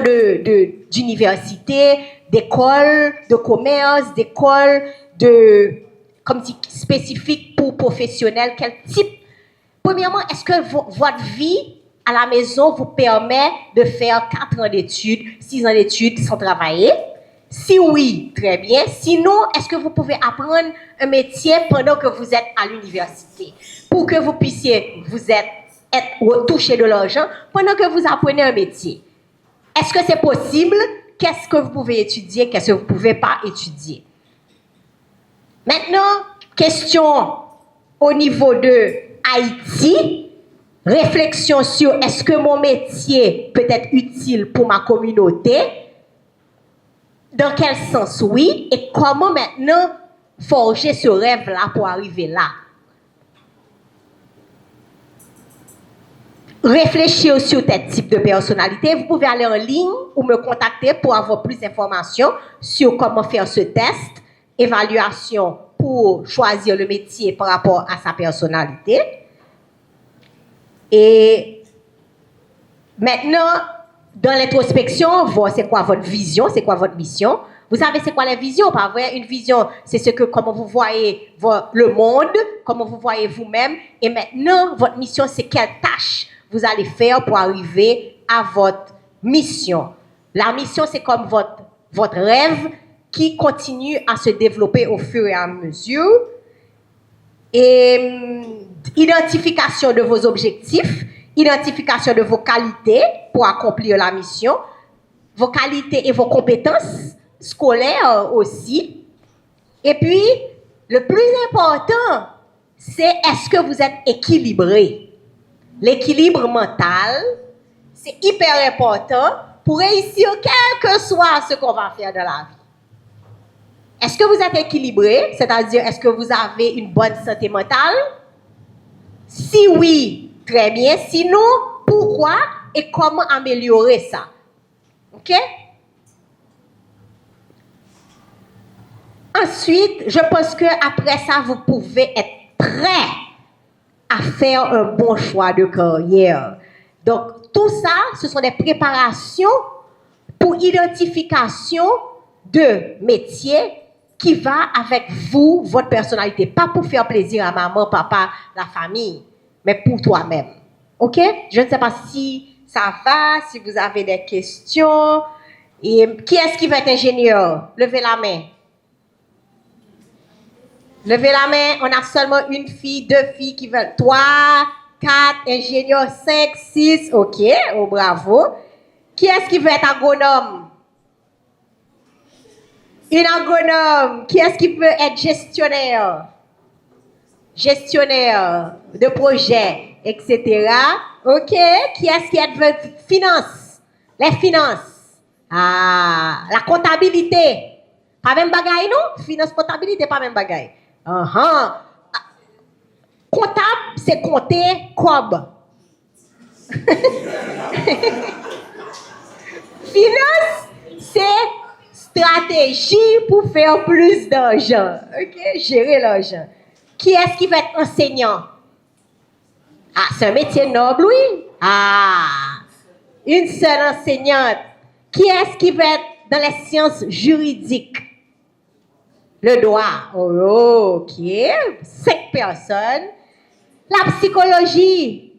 Speaker 3: d'université, d'école, de commerce, d'école, comme spécifique pour professionnels, quel type? Premièrement, est-ce que votre vie à la maison vous permet de faire 4 ans d'études, 6 ans d'études sans travailler? Si oui, très bien. Sinon, est-ce que vous pouvez apprendre un métier pendant que vous êtes à l'université pour que vous puissiez toucher de l'argent pendant que vous apprenez un métier? Est-ce que c'est possible? Qu'est-ce que vous pouvez étudier? Qu'est-ce que vous ne pouvez pas étudier? Maintenant, question au niveau de Haïti. Réflexion sur est-ce que mon métier peut être utile pour ma communauté? Dans quel sens oui? Et comment maintenant forger ce rêve-là pour arriver là? Réfléchir sur tel type de personnalité. Vous pouvez aller en ligne ou me contacter pour avoir plus d'informations sur comment faire ce test. Évaluation pour choisir le métier par rapport à sa personnalité. Et maintenant, dans l'introspection, voir c'est quoi votre vision, c'est quoi votre mission. Vous savez c'est quoi la vision, pas vrai? Une vision, c'est comment vous voyez le monde, comment vous voyez vous-même. Et maintenant, votre mission, c'est quelle tâche vous allez faire pour arriver à votre mission. La mission, c'est comme votre rêve qui continue à se développer au fur et à mesure. Et identification de vos objectifs, identification de vos qualités pour accomplir la mission, vos qualités et vos compétences scolaires aussi. Et puis, le plus important, c'est est-ce que vous êtes équilibré? L'équilibre mental, c'est hyper important pour réussir quel que soit ce qu'on va faire dans la vie. Est-ce que vous êtes équilibré? C'est-à-dire, est-ce que vous avez une bonne santé mentale? Si oui, très bien. Sinon, pourquoi et comment améliorer ça? OK? Ensuite, je pense qu'après ça, vous pouvez être prêt à faire un bon choix de carrière. Donc, tout ça, ce sont des préparations pour identification de métiers qui va avec vous, votre personnalité. Pas pour faire plaisir à maman, papa, la famille, mais pour toi-même. OK? Je ne sais pas si ça va, si vous avez des questions. Et qui est-ce qui veut être ingénieur? Levez la main. Levez la main. On a seulement une fille, 2 filles qui veulent. 3, 4, ingénieur, 5, 6. OK, oh, bravo. Qui est-ce qui veut être agronome? Une agronome. Qui est-ce qui veut être gestionnaire? Gestionnaire de projet, etc. OK. Qui est-ce qui veut finance? Les finances. Ah, la comptabilité. Pas même bagaille, non? Finance, comptabilité, pas même bagaille. Comptable, c'est compter cob. Finance, stratégie pour faire plus d'argent. OK? Gérer l'argent. Qui est-ce qui va être enseignant? Ah, c'est un métier noble, oui. Ah, une seule enseignante. Qui est-ce qui va être dans les sciences juridiques? Le droit. Oh, OK. 5 personnes. La psychologie.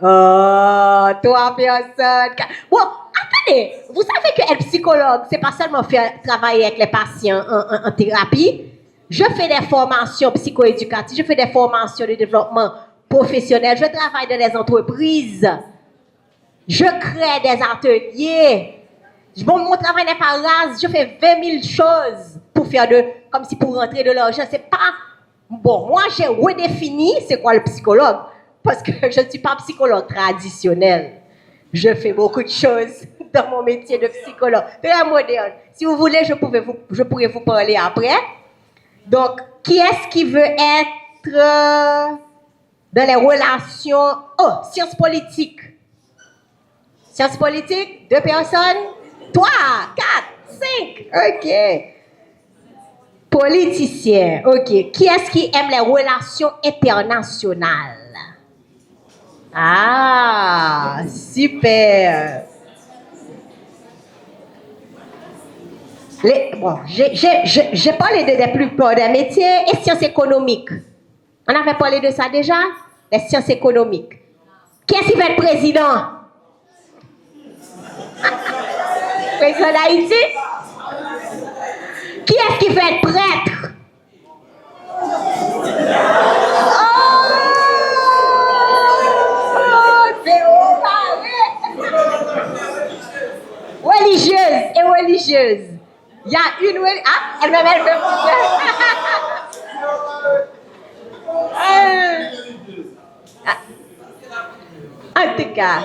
Speaker 3: Oh, 3 personnes. Bon, attendez. Vous savez qu'être psychologue, c'est pas seulement faire travailler avec les patients en thérapie. Je fais des formations psychoéducatives, je fais des formations de développement professionnel, je travaille dans des entreprises, je crée des ateliers. Bon, mon travail n'est pas rase, je fais 20 000 choses pour faire comme si pour rentrer de l'argent. C'est pas bon. Moi, j'ai redéfini c'est quoi le psychologue, parce que je ne suis pas psychologue traditionnel. Je fais beaucoup de choses dans mon métier de psychologue, très moderne. Si vous voulez, je pourrais vous parler après. Donc, qui est-ce qui veut être dans les relations? Oh, sciences politiques. Sciences politiques, 2 personnes, 3, 4, 5. OK. Politicien. OK. Qui est-ce qui aime les relations internationales? Ah, super. Bon, j'ai parlé des plupart des métiers et sciences économiques. On avait parlé de ça déjà? Les sciences économiques. Qui est-ce qui va être président? Président d'Haïti? Qui est-ce qui va être prêtre? Religieuse et religieuse. Il y a une... Ah, elle me met En tout cas,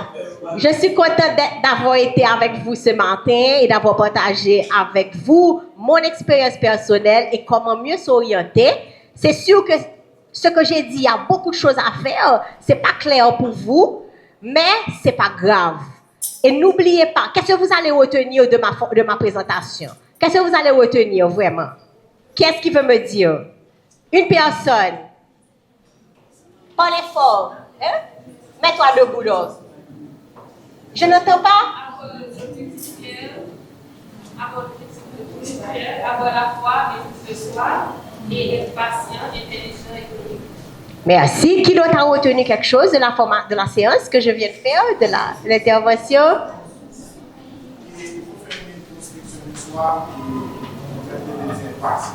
Speaker 3: je suis contente d'avoir été avec vous ce matin et d'avoir partagé avec vous mon expérience personnelle et comment mieux s'orienter. C'est sûr que ce que j'ai dit, il y a beaucoup de choses à faire. C'est pas clair pour vous, mais c'est pas grave. Et n'oubliez pas, qu'est-ce que vous allez retenir de ma présentation? Qu'est-ce que vous allez retenir vraiment? Qu'est-ce qui veut me dire? Une personne. Parlez fort. Hein? Mets-toi debout donc. Je n'entends pas?
Speaker 4: Avoir l'objectif spirituel, avoir la foi, maîtrise de soi, et être patient, intelligent et connecté.
Speaker 3: Merci. Qui d'autre a retenu quelque chose de la séance que je viens de faire, de l'intervention?
Speaker 5: Il faut faire une introspection de soi et des impasses.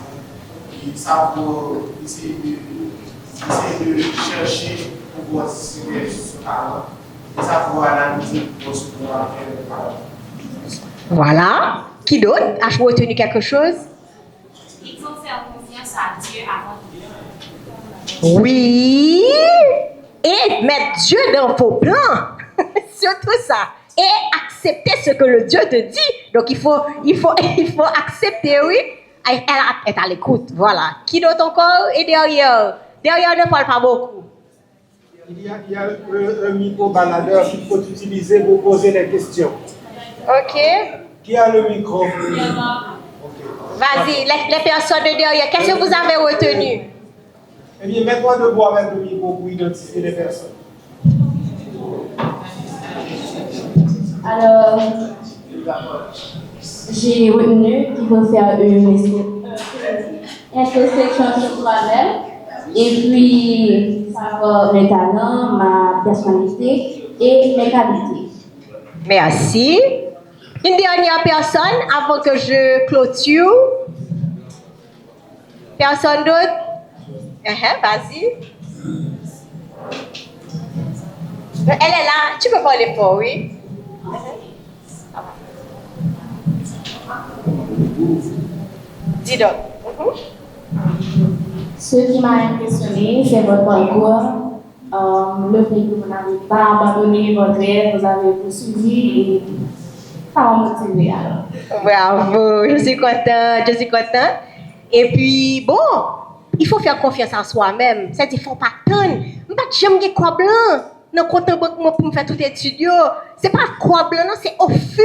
Speaker 5: Et ça pour essayer de chercher pour voir si c'est ce talent. Et ça pour analyser pour se pouvoir faire le talent.
Speaker 3: Voilà. Qui d'autre a retenu quelque chose?
Speaker 4: Il faut faire confiance à Dieu avant de vivre.
Speaker 3: Oui. Et mettre Dieu dans vos plans. Surtout ça. Et accepter ce que le Dieu te dit. Donc il faut accepter, oui. Elle est à l'écoute. Voilà. Qui d'autre encore? Et derrière? Derrière ne parle pas beaucoup.
Speaker 6: Il y a un micro-baladeur qu'il faut utiliser pour poser des questions.
Speaker 3: OK.
Speaker 6: Qui a le micro?
Speaker 3: Vas-y, les personnes de derrière, qu'est-ce que vous avez retenu?
Speaker 6: Eh bien, mets-toi debout avec le micro pour identifier les personnes.
Speaker 1: Alors, j'ai retenu qu'il faut faire une introspection sur soi-même et puis savoir mes talents, ma personnalité et mes qualités.
Speaker 3: Merci. Une dernière personne avant que je clôture. Personne d'autre? Vas-y. Elle est là. Tu peux parler fort, oui? Dis donc.
Speaker 1: Ce qui m'a impressionné, c'est votre parcours, le fait que vous n'avez pas abandonné votre rêve, vous avez poursuivi et ça m'a motivé alors.
Speaker 3: Bravo, je suis contente. Et puis, bon, il faut faire confiance en soi-même. C'est-à-dire, il ne faut pas attendre. J'aime bien quoi blanc. Non, compte en banque pour me faire tout étudier. Ce n'est pas quoi blanc, non, c'est au fur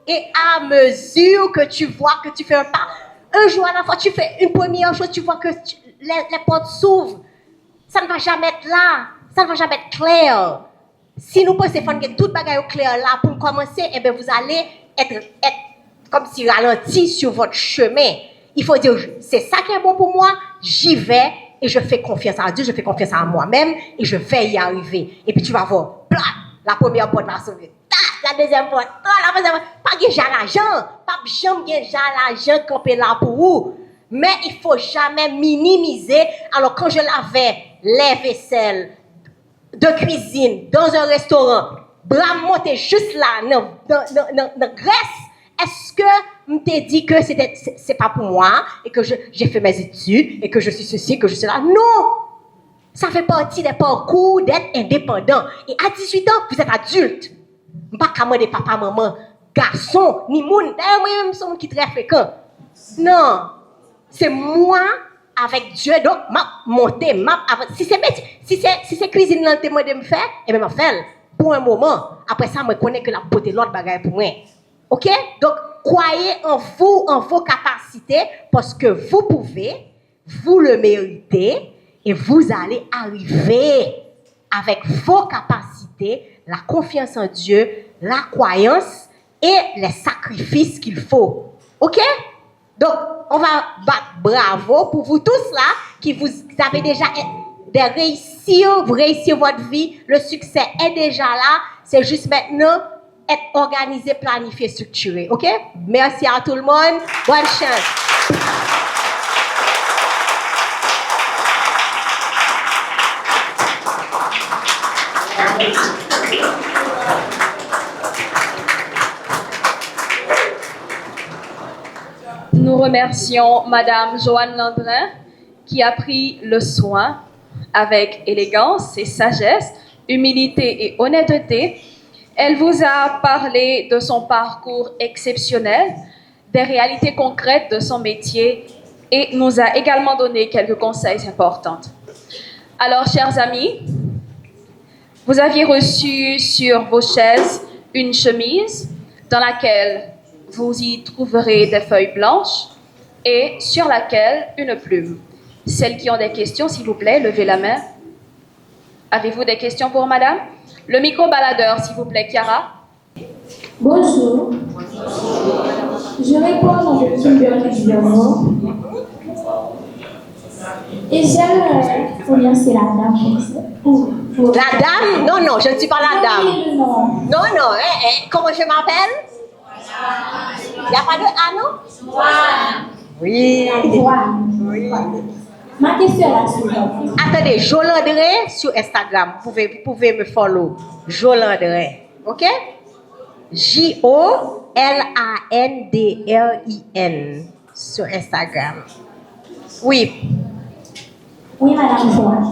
Speaker 3: Et à mesure que tu vois que tu fais un pas, un jour à la fois, tu fais une première chose, tu vois que les portes s'ouvrent. Ça ne va jamais être là. Ça ne va jamais être clair. Si nous pensons que tout le bagage est clair là pour commencer, eh bien vous allez être comme si ralenti sur votre chemin. Il faut dire, c'est ça qui est bon pour moi, j'y vais et je fais confiance à Dieu, je fais confiance à moi-même et je vais y arriver. Et puis tu vas voir, plat, la première porte va s'ouvrir, la deuxième porte, la troisième porte, pas déjà l'argent, pas jamais déjà l'argent campé là pour vous. Mais il faut jamais minimiser. Alors quand je lavais les vaisselles de cuisine dans un restaurant, bras monté juste là, dans Grèce, est-ce que je t'ai dit que c'est pas pour moi et que j'ai fait mes études et que je suis ceci, que je suis là? Non! Ça fait partie des parcours d'être indépendant. Et à 18 ans, vous êtes adulte. Pas comme des papa, maman, garçon, ni moun. D'ailleurs, moi-même, c'est qui très fréquent. Non. C'est moi avec Dieu. Donc, m'a monté, si c'est cuisine dans le témoin de me faire, et bien, m'a fait pour un moment. Après ça, je connais que la beauté l'autre bagaille pour moi. OK? Donc, croyez en vous, en vos capacités, parce que vous pouvez, vous le méritez, et vous allez arriver avec vos capacités, la confiance en Dieu, la croyance et les sacrifices qu'il faut. OK? Donc, on va battre bravo pour vous tous là, qui vous avez déjà vous réussir votre vie, le succès est déjà là, c'est juste maintenant être organisé, planifié, structuré. OK? Merci à tout le monde. Bonne chance.
Speaker 1: Nous remercions Madame Joanne Landrin qui a pris le soin, avec élégance et sagesse, humilité et honnêteté. Elle vous a parlé de son parcours exceptionnel, des réalités concrètes de son métier et nous a également donné quelques conseils importants. Alors, chers amis, vous aviez reçu sur vos chaises une chemise dans laquelle vous y trouverez des feuilles blanches et sur laquelle une plume. Celles qui ont des questions, s'il vous plaît, levez la main. Avez-vous des questions pour madame? Le micro-baladeur, s'il vous plaît, Chiara.
Speaker 7: Bonjour. Je réponds à des questions régulièrement. Et j'aimerais remercier la dame pour...
Speaker 3: La dame? Non, non, je ne suis pas la dame.
Speaker 7: Non.
Speaker 3: Non, comment je m'appelle? Il n'y a pas de A, non? Oui. Oui.
Speaker 7: Ma question est la suivante.
Speaker 3: Attendez, Jolandré sur Instagram. Vous pouvez me follow. Jolandré. OK? Jolandrin sur Instagram. Oui.
Speaker 7: Oui, Madame Joanne.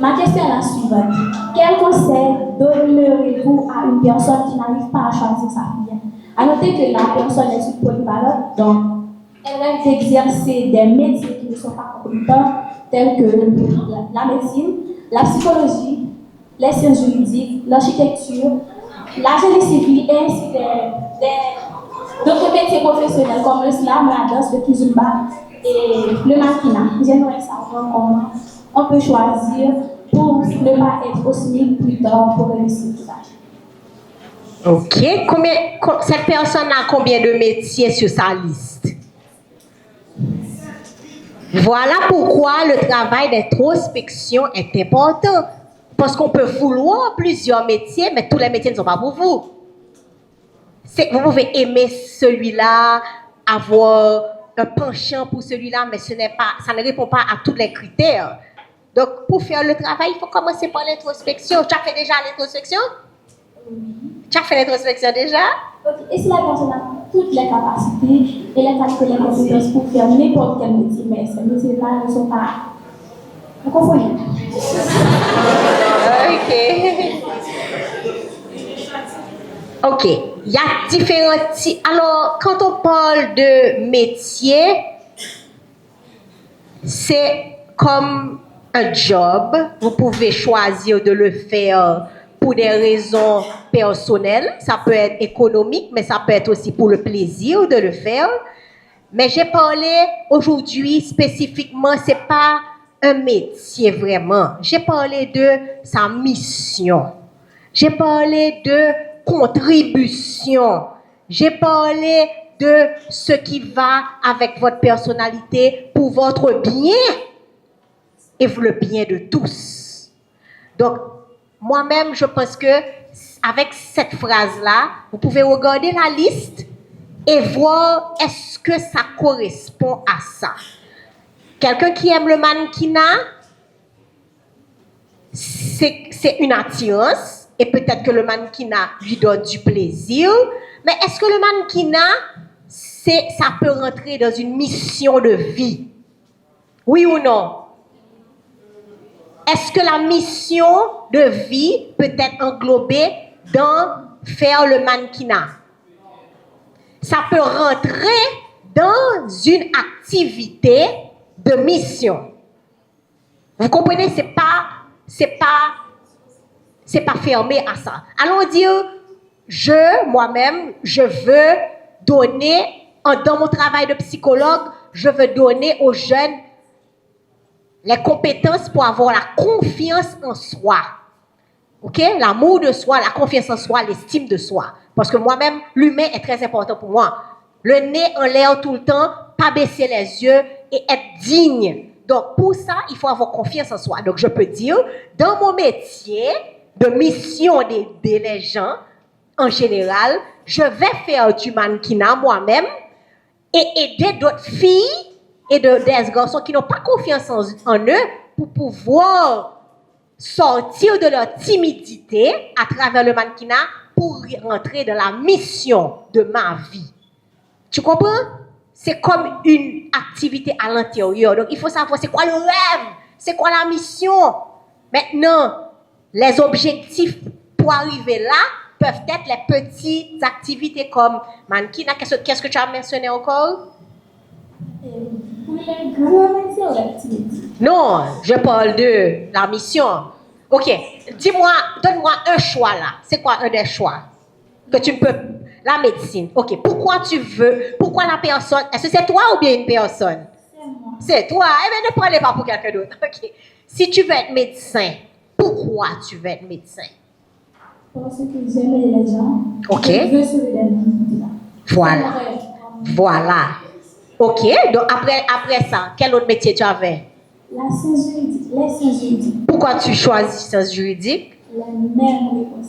Speaker 7: Ma question est la suivante. Quel conseil donnerez-vous à une personne qui n'arrive pas à choisir sa filière? À noter que la personne est une polyvalente, donc elle rêve d'exercer des métiers qui ne sont pas compétents, tels que la médecine, la psychologie, les sciences juridiques, l'architecture, la génie civile et ainsi d'autres métiers professionnels comme le slam, la danse, le kizumba et le mannequinat. J'aimerais savoir comment on peut choisir pour ne pas être au SMIC plus tard pour réussir tout ça.
Speaker 3: OK. Cette personne a combien de métiers sur sa liste? Voilà pourquoi le travail d'introspection est important. Parce qu'on peut vouloir plusieurs métiers, mais tous les métiers ne sont pas pour vous. Vous pouvez aimer celui-là, avoir un penchant pour celui-là, mais ça ne répond pas à tous les critères. Donc, pour faire le travail, il faut commencer par l'introspection. Tu as fait déjà l'introspection?
Speaker 7: Oui.
Speaker 3: Tu as fait l'introspection déjà?
Speaker 7: Okay. Et si la personne a toutes les capacités et les compétences pour faire n'importe quel métier, mais ces métiers-là ne sont pas... Vous comprenez?
Speaker 3: OK. Il y a différents types. Alors, quand on parle de métier, c'est comme un job. Vous pouvez choisir de le faire pour pour des raisons personnelles, ça peut être économique, mais ça peut être aussi pour le plaisir de le faire. Mais j'ai parlé aujourd'hui spécifiquement, c'est pas un métier vraiment. J'ai parlé de sa mission. J'ai parlé de contribution. J'ai parlé de ce qui va avec votre personnalité pour votre bien et le bien de tous. Donc, moi-même, je pense que avec cette phrase-là, vous pouvez regarder la liste et voir est-ce que ça correspond à ça. Quelqu'un qui aime le mannequinat, c'est une attirance et peut-être que le mannequinat lui donne du plaisir, mais est-ce que le mannequinat, ça peut rentrer dans une mission de vie? Oui ou non? Est-ce que la mission de vie peut être englobée dans faire le mannequinat? Ça peut rentrer dans une activité de mission. Vous comprenez? C'est pas fermé à ça. Allons dire, moi-même, je veux donner, dans mon travail de psychologue, je veux donner aux jeunes les compétences pour avoir la confiance en soi. OK? L'amour de soi, la confiance en soi, l'estime de soi. Parce que moi-même, l'humain est très important pour moi. Le nez en l'air tout le temps, pas baisser les yeux et être digne. Donc, pour ça, il faut avoir confiance en soi. Donc, je peux dire, dans mon métier de mission d'aider les gens, en général, je vais faire du mannequinat moi-même et aider d'autres filles et des garçons qui n'ont pas confiance en eux pour pouvoir sortir de leur timidité à travers le mannequinat pour rentrer dans la mission de ma vie. Tu comprends? C'est comme une activité à l'intérieur. Donc, il faut savoir c'est quoi le rêve, c'est quoi la mission. Maintenant, les objectifs pour arriver là peuvent être les petites activités comme mannequinat. Qu'est-ce que tu as mentionné encore? Non, je parle de la mission. OK, dis-moi, donne-moi un choix là. C'est quoi un des choix que tu peux... La médecine. OK, pourquoi la personne... Est-ce que c'est toi ou bien une personne?
Speaker 7: C'est moi.
Speaker 3: C'est toi. Eh bien, ne prenez pas pour quelqu'un d'autre. OK. Si tu veux être médecin, pourquoi tu veux être médecin?
Speaker 7: Parce que j'aime les gens.
Speaker 3: OK.
Speaker 7: Je veux sauver des vies.
Speaker 3: Voilà. OK, donc après ça, quel autre métier tu avais?
Speaker 7: La science juridique. Les sciences juridiques.
Speaker 3: Pourquoi tu choisis sciences juridiques?
Speaker 7: La même réponse.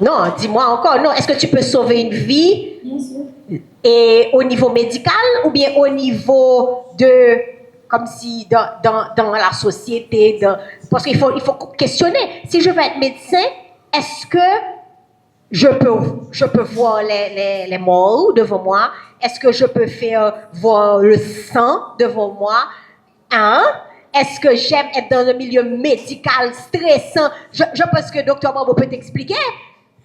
Speaker 3: Non, dis-moi encore. Non, est-ce que tu peux sauver une vie?
Speaker 7: Bien sûr.
Speaker 3: Et au niveau médical ou bien au niveau de... Comme si dans la société... parce qu'il faut questionner. Si je veux être médecin, est-ce que je peux voir les morts devant moi? Est-ce que je peux voir le sang devant moi? Hein? Est-ce que j'aime être dans un milieu médical stressant? Je pense que Dr. Mambo peut t'expliquer.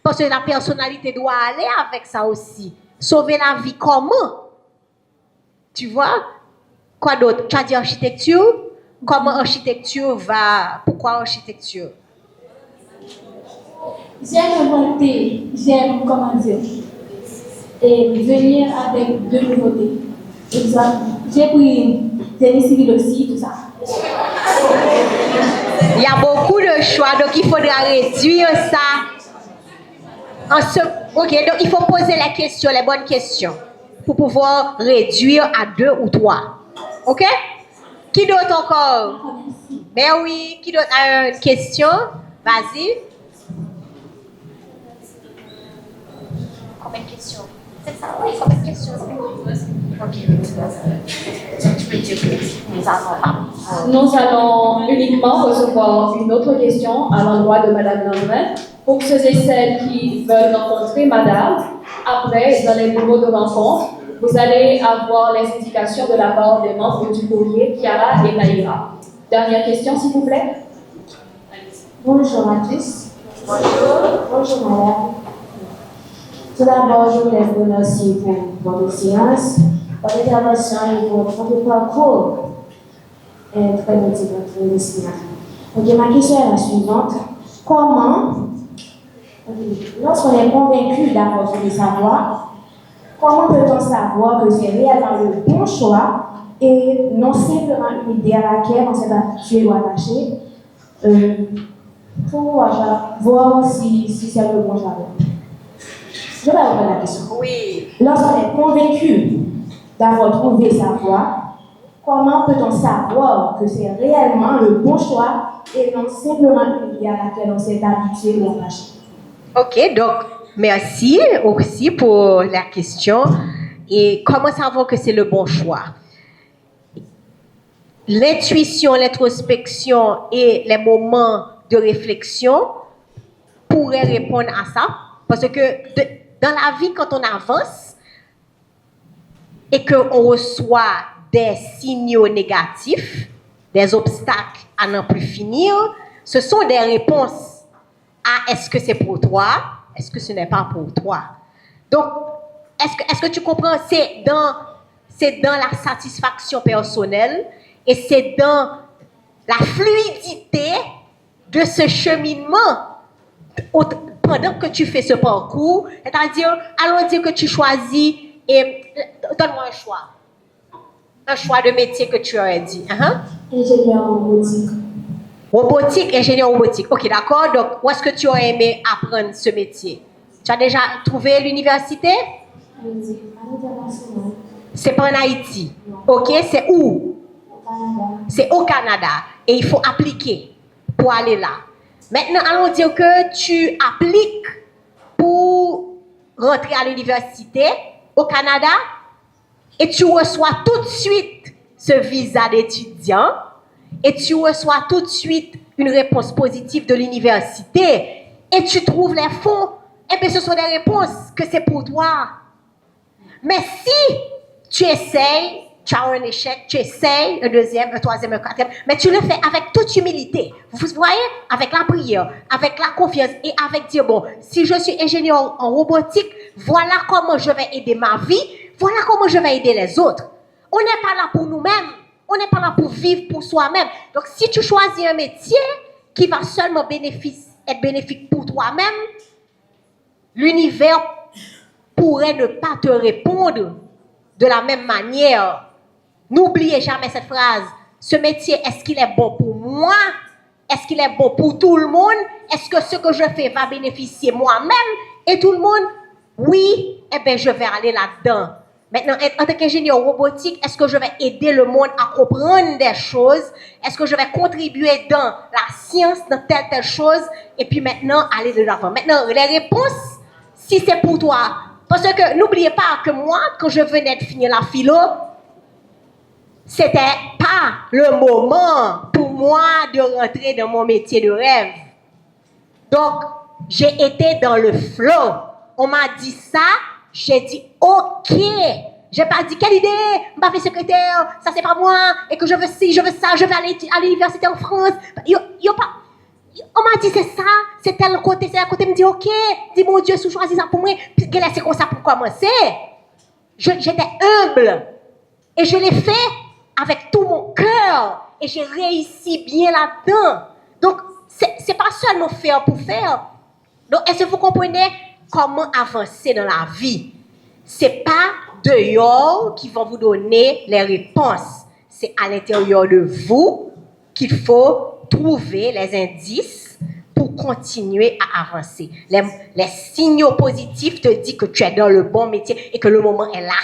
Speaker 3: Parce que la personnalité doit aller avec ça aussi. Sauver la vie comment? Tu vois? Quoi d'autre? Tu as dit architecture? Comment architecture va? Pourquoi architecture?
Speaker 7: J'aime inventer, comment dire, et venir avec de nouveautés. Exemple, j'ai pris génie civil aussi, tout ça.
Speaker 3: Il y a beaucoup de choix, donc il faudra réduire ça. OK, donc il faut poser les bonnes questions, pour pouvoir réduire à 2 ou 3. OK? Qui d'autre encore? Ben oui, qui d'autre a une question? Vas-y. Combien de questions? C'est ça, oui, combien de questions?
Speaker 1: Nous allons uniquement recevoir une autre question à l'endroit de Madame Landrin. Pour ceux et celles qui veulent rencontrer Madame, après, dans les bureaux de rencontre, vous allez avoir les indications de la part des membres du courrier, Chiara et Naïra. Dernière question, s'il vous plaît.
Speaker 7: Bonjour à tous.
Speaker 8: Bonjour.
Speaker 7: Bonjour madame.
Speaker 8: Tout d'abord, je voulais vous remercier pour votre séance, votre intervention et votre parcours très motivant pour les destinataires. Ok, ma question est la suivante. Comment
Speaker 7: Lorsqu'on est convaincu d'avoir voulu savoir, comment peut-on savoir que c'est réellement le bon choix et non simplement une idée à laquelle on s'est habitué ou attaché pour voir si c'est le bon choix? Je vais reprendre la question.
Speaker 2: Oui.
Speaker 7: Lorsqu'on est convaincu d'avoir trouvé sa voie, comment peut-on savoir que c'est réellement le bon choix et non simplement une idée à laquelle on s'est habitué ou attaché?
Speaker 3: Ok, donc merci aussi pour la question. Et comment savoir que c'est le bon choix? L'intuition, l'introspection et les moments de réflexion pourraient répondre à ça. Parce que dans la vie, quand on avance et qu'on reçoit des signaux négatifs, des obstacles à n'en plus finir, ce sont des réponses à est-ce que c'est pour toi, est-ce que ce n'est pas pour toi. Donc, est-ce que tu comprends? C'est dans la satisfaction personnelle et c'est dans la fluidité de ce cheminement pendant que tu fais ce parcours. C'est-à-dire, allons dire que tu choisis et donne-moi un choix de métier que tu aurais dit.
Speaker 7: Ingénieur robotique.
Speaker 3: Robotique, ingénieur robotique. Ok, d'accord. Donc, où est-ce que tu aurais aimé apprendre ce métier? Tu as déjà trouvé l'université?
Speaker 7: Haïti, à l'international.
Speaker 3: C'est pas en Haïti. Ok, c'est où?
Speaker 7: Au Canada.
Speaker 3: C'est au Canada. Et il faut appliquer pour aller là. Maintenant, allons dire que tu appliques pour rentrer à l'université au Canada et tu reçois tout de suite ce visa d'étudiant et tu reçois tout de suite une réponse positive de l'université et tu trouves les fonds. Eh bien, ce sont des réponses que c'est pour toi. Mais si tu essayes, tu as un échec, tu essayes un deuxième, un troisième, un quatrième, mais tu le fais avec toute humilité. Vous voyez, avec la prière, avec la confiance et avec dire, bon, si je suis ingénieur en robotique, voilà comment je vais aider ma vie, voilà comment je vais aider les autres. On n'est pas là pour nous-mêmes, on n'est pas là pour vivre pour soi-même. Donc, si tu choisis un métier qui va seulement être bénéfique pour toi-même, l'univers pourrait ne pas te répondre de la même manière. N'oubliez jamais cette phrase. Ce métier, est-ce qu'il est bon pour moi? Est-ce qu'il est bon pour tout le monde? Est-ce que ce que je fais va bénéficier moi-même et tout le monde? Oui, eh bien, je vais aller là-dedans. Maintenant, en tant qu'ingénieur robotique, est-ce que je vais aider le monde à comprendre des choses? Est-ce que je vais contribuer dans la science, dans telle chose? Et puis maintenant, aller de l'avant. Maintenant, les réponses, si c'est pour toi. Parce que n'oubliez pas que moi, quand je venais de finir la philo, c'était pas le moment pour moi de rentrer dans mon métier de rêve. Donc, j'ai été dans le flow. On m'a dit ça, j'ai dit OK. J'ai pas dit quelle idée, ma fille secrétaire, ça c'est pas moi, et que je veux ci, je veux ça, je vais aller à l'université en France. On m'a dit c'est ça, c'est tel côté, me dit OK, dis mon Dieu, si choisis ça pour moi, puis c'est comme ça pour commencer. J'étais humble et je l'ai fait avec tout mon cœur et j'ai réussi bien là-dedans. Donc, c'est pas seulement faire pour faire. Donc, est-ce que vous comprenez comment avancer dans la vie? C'est pas dehors qui vont vous donner les réponses. C'est à l'intérieur de vous qu'il faut trouver les indices pour continuer à avancer. Les signaux positifs te disent que tu es dans le bon métier et que le moment est là.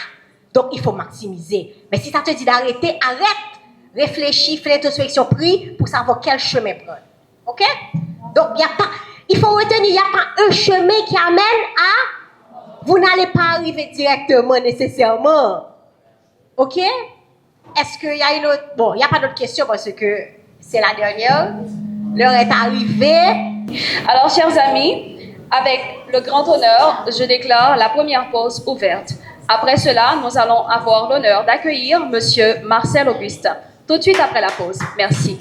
Speaker 3: Donc, il faut maximiser. Mais si ça te dit d'arrêter, arrête. Réfléchis, fais l'introspection, prie pour savoir quel chemin prendre. OK? Donc, il faut retenir, il n'y a pas un chemin qui amène à... Vous n'allez pas arriver directement nécessairement. OK? Est-ce qu'il y a une autre... Bon, il n'y a pas d'autre question parce que c'est la dernière. L'heure est arrivée.
Speaker 4: Alors, chers amis, avec le grand honneur, je déclare la première pause ouverte. Après cela, nous allons avoir l'honneur d'accueillir M. Marcel Augustin, tout de suite après la pause. Merci.